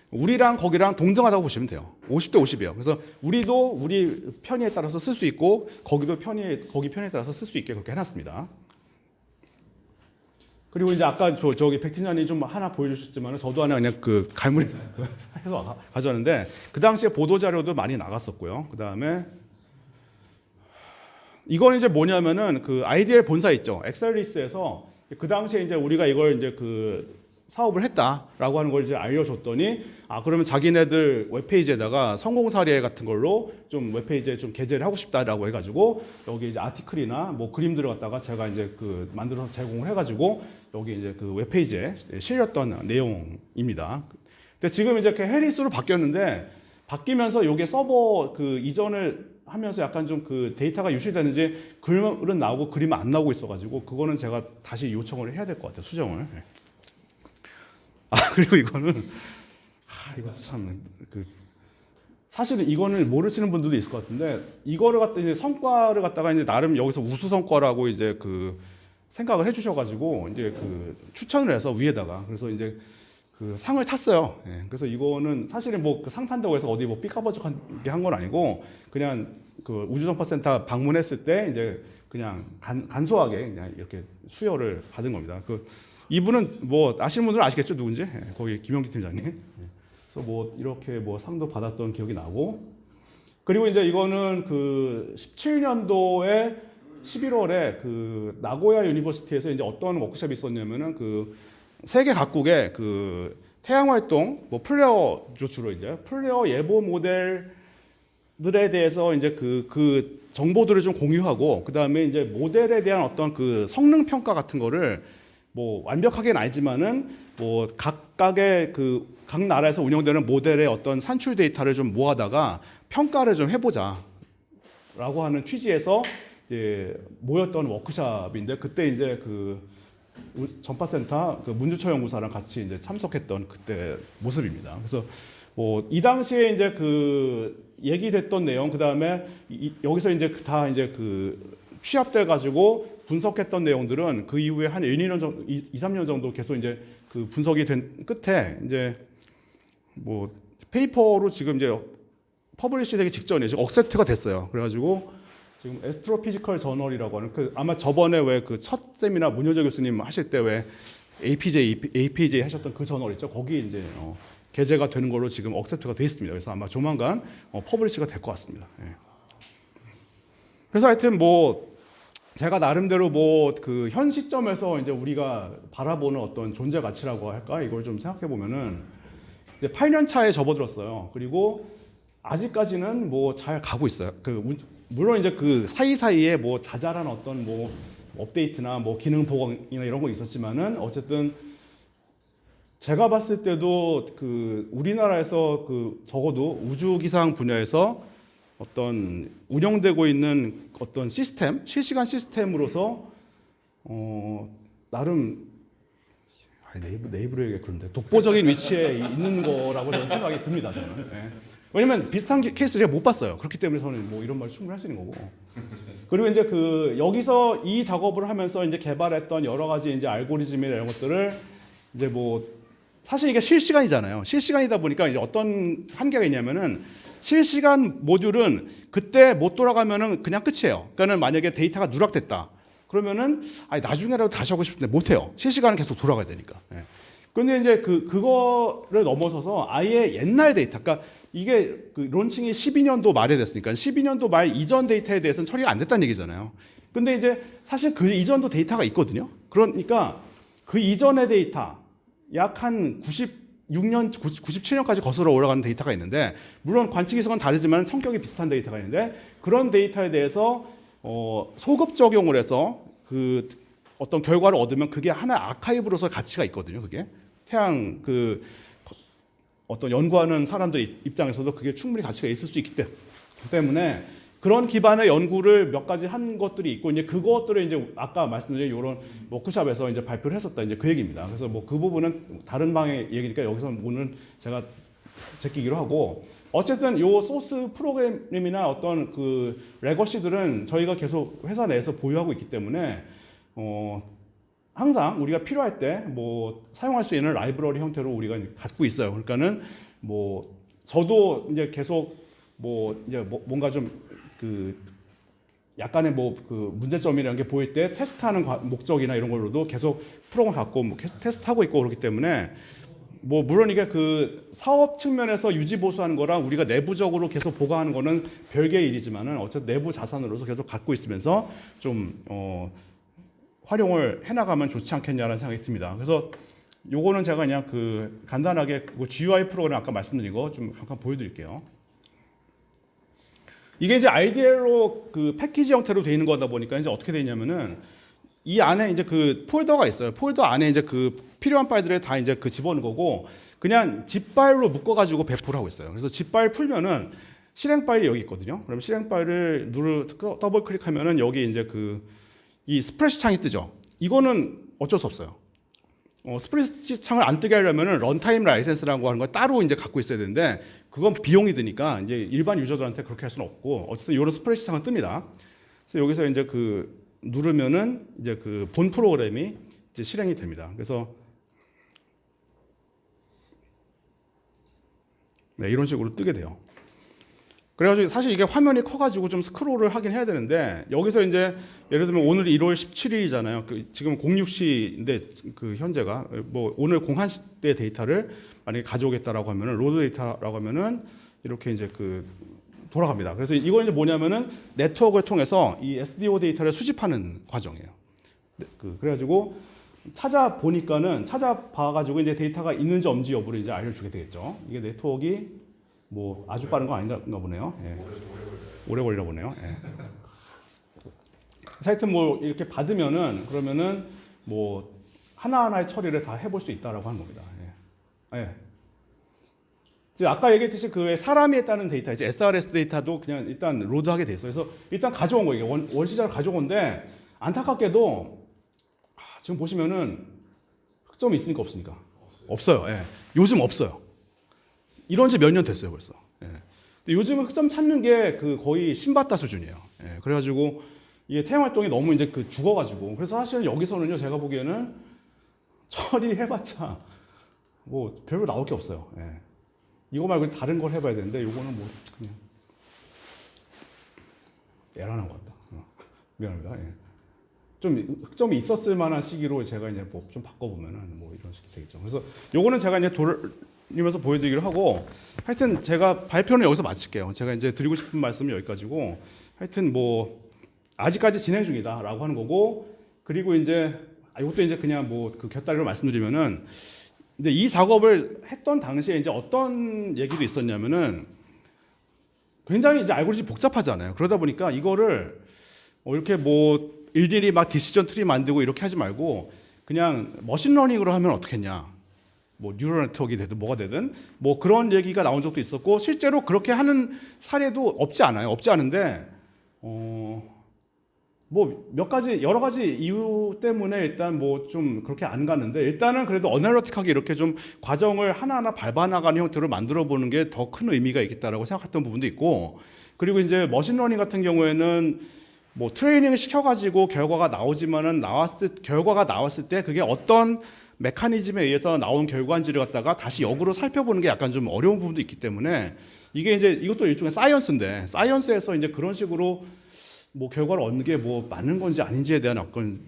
우리랑 거기랑 동등하다고 보시면 돼요. 50대 50이에요. 그래서 우리도 우리 편의에 따라서 쓸 수 있고 거기도 거기 편의에 따라서 쓸 수 있게 그렇게 해놨습니다. 그리고 이제 아까 저기 백팀장이 좀 하나 보여주셨지만 저도 하나 그냥 그 갈무리 해서 가져왔는데 그 당시에 보도 자료도 많이 나갔었고요. 그 다음에 이건 이제 뭐냐면은 그 IDL 본사 있죠. 엑셀리스에서 그 당시에 이제 우리가 이걸 이제 그 사업을 했다라고 하는 걸 이제 알려줬더니 그러면 자기네들 웹페이지에다가 성공 사례 같은 걸로 좀 웹페이지에 좀 게재를 하고 싶다라고 해가지고 여기 이제 아티클이나 뭐 그림들을 갖다가 제가 이제 그 만들어서 제공을 해가지고 여기 이제 그 웹페이지에 실렸던 내용입니다. 근데 지금 이제 이렇게 해리스로 바뀌었는데 바뀌면서 이게 서버 그 이전을 하면서 약간 좀 그 데이터가 유실되는지 글은 나오고 그림은 안 나오고 있어가지고 그거는 제가 다시 요청을 해야 될 것 같아요. 수정을. 그리고 이거는 이거 참 사실은 이거는 모르시는 분들도 있을 것 같은데 이거를 갖다 이제 성과를 갖다가 이제 나름 여기서 우수 성과라고 이제 그 생각을 해주셔가지고 이제 그 추천을 해서 위에다가 그래서 이제 그 상을 탔어요. 예, 그래서 이거는 사실은 뭐 상 탄다고 해서 어디 뭐 삐까버쩍하게 한 건 아니고 그냥 그 우주정보센터 방문했을 때 이제 그냥 간소하게 그냥 이렇게 수여를 받은 겁니다. 이분은 뭐 아시는 분들은 아시겠죠 누군지 거기 김영기 팀장님. 그래서 뭐 이렇게 뭐 상도 받았던 기억이 나고 그리고 이제 이거는 그 17년도에 11월에 그 나고야 유니버시티에서 이제 어떤 워크숍이 있었냐면은 그 세계 각국의 그 태양 활동 뭐 플레어 주로 이제 플레어 예보 모델들에 대해서 이제 그 정보들을 좀 공유하고 그 다음에 이제 모델에 대한 어떤 그 성능 평가 같은 거를 뭐 완벽하게는 아니지만은 뭐 각각의 각 나라에서 운영되는 모델의 어떤 산출 데이터를 좀 모아다가 평가를 좀 해보자라고 하는 취지에서 이제 모였던 워크숍인데 그때 이제 그 전파센터 그 문주처 연구사랑 같이 이제 참석했던 그때 모습입니다. 그래서 뭐 이 당시에 이제 그 얘기됐던 내용, 그 다음에 여기서 이제 다 이제 그 취합돼 가지고 분석했던 내용들은 그 이후에 한 1, 2년 정도, 2, 3년 정도 계속 이제 그 분석이 된 끝에 이제 뭐 페이퍼로 지금 이제 퍼블리시 되기 직전에 지금 억셉트가 됐어요. 그래가지고 지금 에스트로피지컬 저널이라고 하는 그 아마 저번에 왜 그 첫 세미나 문효재 교수님 하실 때 왜 APJ 하셨던 그 저널 있죠. 거기 이제 게재가 되는 걸로 지금 억셉트가 돼 있습니다. 그래서 아마 조만간 퍼블리시가 될 것 같습니다. 예. 그래서 하여튼 뭐 제가 나름대로 뭐 그 현 시점에서 이제 우리가 바라보는 어떤 존재 가치라고 할까 이걸 좀 생각해 보면은 이제 8년 차에 접어들었어요. 그리고 아직까지는 뭐 잘 가고 있어요. 물론 이제 그 사이사이에 뭐 자잘한 어떤 뭐 업데이트나 뭐 기능 보강이나 이런 거 있었지만은 어쨌든 제가 봤을 때도 그 우리나라에서 그 적어도 우주 기상 분야에서 어떤 운영되고 있는 어떤 시스템, 실시간 시스템으로서 나름 네이버로 얘기해 그런데 독보적인 위치에 있는 거라고 저는 생각이 듭니다. 저는. 예. 왜냐면 비슷한 케이스 제가 못 봤어요. 그렇기 때문에 저는 뭐 이런 말 충분히 할 수 있는 거고. 그리고 이제 그 여기서 이 작업을 하면서 이제 개발했던 여러 가지 이제 알고리즘이나 이런 것들을 이제 뭐 사실 이게 실시간이잖아요. 실시간이다 보니까 이제 어떤 한계가 있냐면은 실시간 모듈은 그때 못 돌아가면은 그냥 끝이에요. 그러니까는 만약에 데이터가 누락됐다. 그러면은 아니 나중에라도 다시 하고 싶은데 못 해요. 실시간은 계속 돌아가야 되니까. 예. 그런데 이제 그거를 넘어서서 아예 옛날 데이터, 그러니까 이게 그 론칭이 12년도 말에 됐으니까 12년도 말 이전 데이터에 대해서는 처리가 안 됐다는 얘기잖아요. 근데 이제 사실 그 이전도 데이터가 있거든요. 그러니까 그 이전의 데이터 약 한 96년, 97년까지 거슬러 올라가는 데이터가 있는데 물론 관측이성은 다르지만 성격이 비슷한 데이터가 있는데 그런 데이터에 대해서 소급 적용을 해서 그 어떤 결과를 얻으면 그게 하나의 아카이브로서 가치가 있거든요. 그게 태양 그 어떤 연구하는 사람들 입장에서도 그게 충분히 가치가 있을 수 있기 때문에 그런 기반의 연구를 몇 가지 한 것들이 있고 이제 그것들을 이제 아까 말씀드린 이런 워크숍에서 이제 발표를 했었다 이제 그 얘기입니다. 그래서 뭐 그 부분은 다른 방의 얘기니까 여기서 오늘 제가 제끼기로 하고 어쨌든 요 소스 프로그램이나 어떤 그 레거시들은 저희가 계속 회사 내에서 보유하고 있기 때문에 항상 우리가 필요할 때 뭐 사용할 수 있는 라이브러리 형태로 우리가 갖고 있어요. 그러니까는 뭐 저도 이제 계속 뭐 이제 뭔가 좀 그 약간의 뭐 그 문제점이라는 게 보일 때 테스트하는 목적이나 이런 걸로도 계속 프로그램 갖고 뭐 테스트하고 있고 그렇기 때문에 뭐 물론 이게 그 사업 측면에서 유지 보수하는 거랑 우리가 내부적으로 계속 보강하는 거는 별개의 일이지만은 어쨌든 내부 자산으로서 계속 갖고 있으면서 좀 활용을 해나가면 좋지 않겠냐라는 생각이 듭니다. 그래서 요거는 제가 그냥 그 간단하게 그 GUI 프로그램 아까 말씀드린 거 좀 잠깐 보여드릴게요. 이게 이제 IDL로 그 패키지 형태로 되어 있는 거다 보니까 이제 어떻게 되냐면은 이 안에 이제 그 폴더가 있어요. 폴더 안에 이제 그 필요한 파일들을 다 이제 그 집어넣은 거고 그냥 zip 파일로 묶어가지고 배포를 하고 있어요. 그래서 zip 파일 풀면은 실행 파일이 여기 있거든요. 그럼 실행 파일을 더블 클릭하면은 여기 이제 그 이 스프레시 창이 뜨죠. 이거는 어쩔 수 없어요. 스프레시 창을 안 뜨게 하려면은 런타임 라이센스라고 하는 걸 따로 이제 갖고 있어야 되는데 그건 비용이 드니까 이제 일반 유저들한테 그렇게 할 수는 없고 어쨌든 이런 스프레시 창은 뜹니다. 그래서 여기서 이제 그 누르면은 이제 그 본 프로그램이 이제 실행이 됩니다. 그래서 네, 이런 식으로 뜨게 돼요. 그래가지고 사실 이게 화면이 커가지고 좀 스크롤을 하긴 해야 되는데 여기서 이제 예를 들면 오늘 1월 17일이잖아요. 지금 06시인데 그 현재가 뭐 오늘 01시 때 데이터를 만약에 가져오겠다라고 하면은 로드 데이터라고 하면은 이렇게 이제 그 돌아갑니다. 그래서 이건 이제 뭐냐면은 네트워크를 통해서 이 SDO 데이터를 수집하는 과정이에요. 그래가지고 찾아봐가지고 이제 데이터가 있는지 없는지 여부를 이제 알려주게 되겠죠. 이게 네트워크가 뭐 아주 빠른 거 아닌가 보네요. 예. 오래 걸리나 보네요. 예. 하여튼 뭐 이렇게 받으면은 그러면은 뭐 하나하나의 처리를 다 해볼 수 있다라고 하는 겁니다. 예. 예. 아까 얘기했듯이 그 사람이 했다는 데이터, 이제 SRS 데이터도 그냥 일단 로드하게 돼 있어요. 그래서 일단 가져온 거예요. 원시자를 가져온 건데 안타깝게도 지금 보시면은 흑점이 있습니까 없습니까? 없어요. 예. 요즘 없어요. 이런 지 몇 년 됐어요 벌써. 예. 근데 요즘은 흑점 찾는 게 그 거의 신받다 수준이에요. 예. 그래가지고 이게 태양 활동이 너무 이제 그 죽어가지고 그래서 사실 여기서는요 제가 보기에는 처리해봤자 뭐 별로 나올 게 없어요. 예. 이거 말고 다른 걸 해봐야 되는데 이거는 뭐 그냥 애란한 것 같다. 미안합니다. 예. 좀 흑점이 있었을 만한 시기로 제가 이제 뭐 좀 바꿔보면은 뭐 이런 식이 되겠죠. 그래서 요거는 제가 이제 돌리면서 보여드리기로 하고 하여튼 제가 발표는 여기서 마칠게요. 제가 이제 드리고 싶은 말씀은 여기까지고 하여튼 뭐 아직까지 진행 중이다라고 하는 거고 그리고 이제 이것도 이제 그냥 뭐 그 곁다리로 말씀드리면은 이제 이 작업을 했던 당시에 이제 어떤 얘기도 있었냐면은 굉장히 이제 알고리즘이 복잡하잖아요. 그러다 보니까 이거를 이렇게 뭐 일일이 막 디시전 트리 만들고 이렇게 하지 말고 그냥 머신러닝으로 하면 어떻겠냐. 뭐 뉴럴 네트워크가 되든 뭐가 되든 뭐 그런 얘기가 나온 적도 있었고 실제로 그렇게 하는 사례도 없지 않아요. 없지 않은데 뭐 몇 가지 여러 가지 이유 때문에 일단 뭐 좀 그렇게 안 갔는데 일단은 그래도 어널리틱하게 이렇게 좀 과정을 하나하나 밟아 나가는 형태로 만들어 보는 게 더 큰 의미가 있겠다라고 생각했던 부분도 있고 그리고 이제 머신러닝 같은 경우에는 뭐 트레이닝을 시켜가지고 결과가 나오지만은 결과가 나왔을 때 그게 어떤 메커니즘에 의해서 나온 결과인지를 갖다가 다시 역으로 살펴보는 게 약간 좀 어려운 부분도 있기 때문에 이게 이제 이것도 일종의 사이언스인데 사이언스에서 이제 그런 식으로 뭐 결과를 얻는 게 뭐 맞는 건지 아닌지에 대한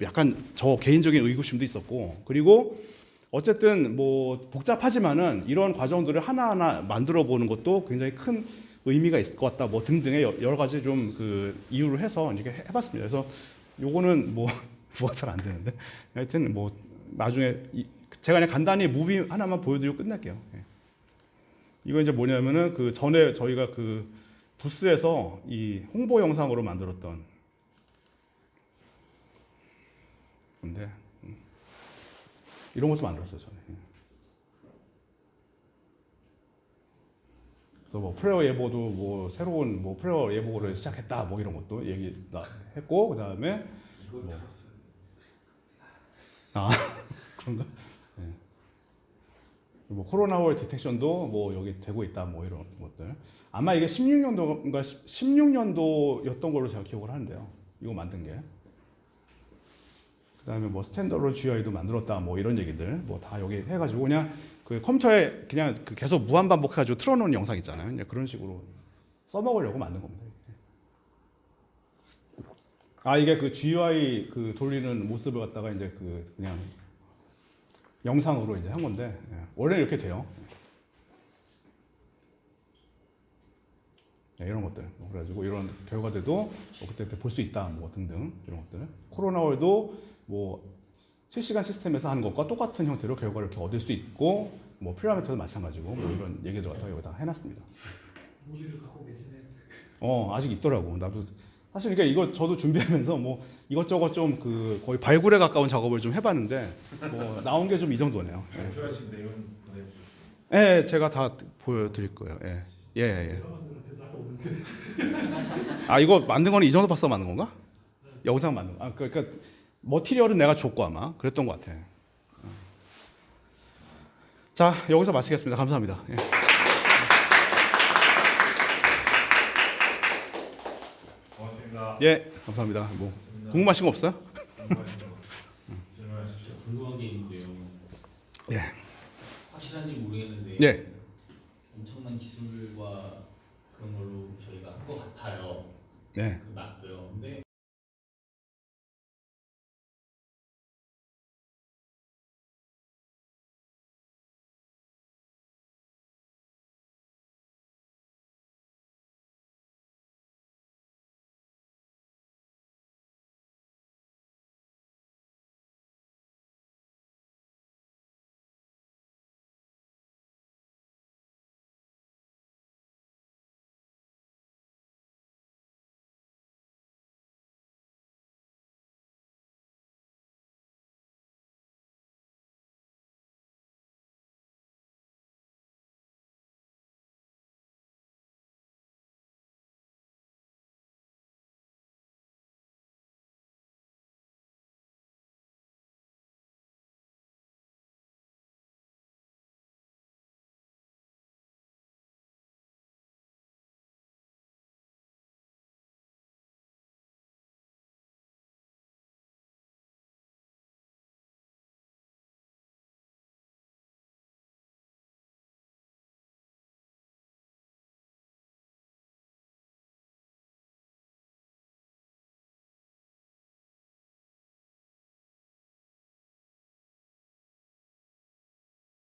약간 저 개인적인 의구심도 있었고 그리고 어쨌든 뭐 복잡하지만은 이런 과정들을 하나하나 만들어 보는 것도 굉장히 큰 의미가 있을 것 같다 뭐 등등의 여러 가지 좀 그 이유를 해서 이렇게 해봤습니다. 그래서 요거는 뭐 뭐가 잘 안 되는데 하여튼 뭐 나중에 제가 그냥 간단히 무비 하나만 보여드리고 끝낼게요. 예. 이거 이제 뭐냐면은 그 전에 저희가 그 부스에서 이 홍보 영상으로 만들었던 건데 이런 것도 만들었어요 저는. 그래서 뭐 프레어 예보도 뭐 새로운 뭐 프레어 예보를 시작했다 뭐 이런 것도 얘기했고 그 다음에 이걸 뭐. 들었어요. 아 그런가? 네. 뭐 코로나월 디텍션도 뭐 여기 되고 있다 뭐 이런 것들. 아마 이게 16년도인가 16년도였던 걸로 제가 기억을 하는데요. 이거 만든 게. 그다음에 뭐 스탠더드 GUI도 만들었다 뭐 이런 얘기들 뭐 다 여기 해가지고 그냥 그 컴퓨터에 그냥 그 계속 무한 반복해가지고 틀어놓은 영상 있잖아요. 그냥 그런 식으로 써먹으려고 만든 겁니다. 아 이게 그 GUI 그 돌리는 모습을 갖다가 이제 그 그냥 영상으로 이제 한 건데 원래 이렇게 돼요. 이런 것들 그래가지고 이런 결과들도 뭐 그때 볼 수 있다 뭐 등등 이런 것들 코로나월도 뭐 실시간 시스템에서 하는 것과 똑같은 형태로 결과를 이렇게 얻을 수 있고 뭐 필라메트도 마찬가지고 뭐 이런 얘기들 갖다가 여기다 해놨습니다. 무기를 갖고 계시네. 아직 있더라고. 나도 사실 그러니까 이거 저도 준비하면서 뭐 이것저것 좀 그 거의 발굴에 가까운 작업을 좀 해봤는데 뭐 나온 게 좀 이 정도네요. 발표하신 내용 보내주셨어요. 예, 제가 다 보여드릴 거예요. 예, 예, 예. 내가 만들었는데 나도 없는데. 아 이거 만든 거는 이정도 박사가 만든 건가? 영상 만든 거. 아 그러니까 머티리얼은 내가 줬고 아마 그랬던 것 같아. 자 여기서 마치겠습니다. 감사합니다. 예. 고맙습니다. 예, 감사합니다. 뭐 궁금하신 거 없어요? 질문하십시오. 궁금한 게 있는데요. 예. 확실한지 모르겠는데 예. 엄청난 기술과 그런 걸로 저희가 한 것 같아요. 네. 맞고요. 근데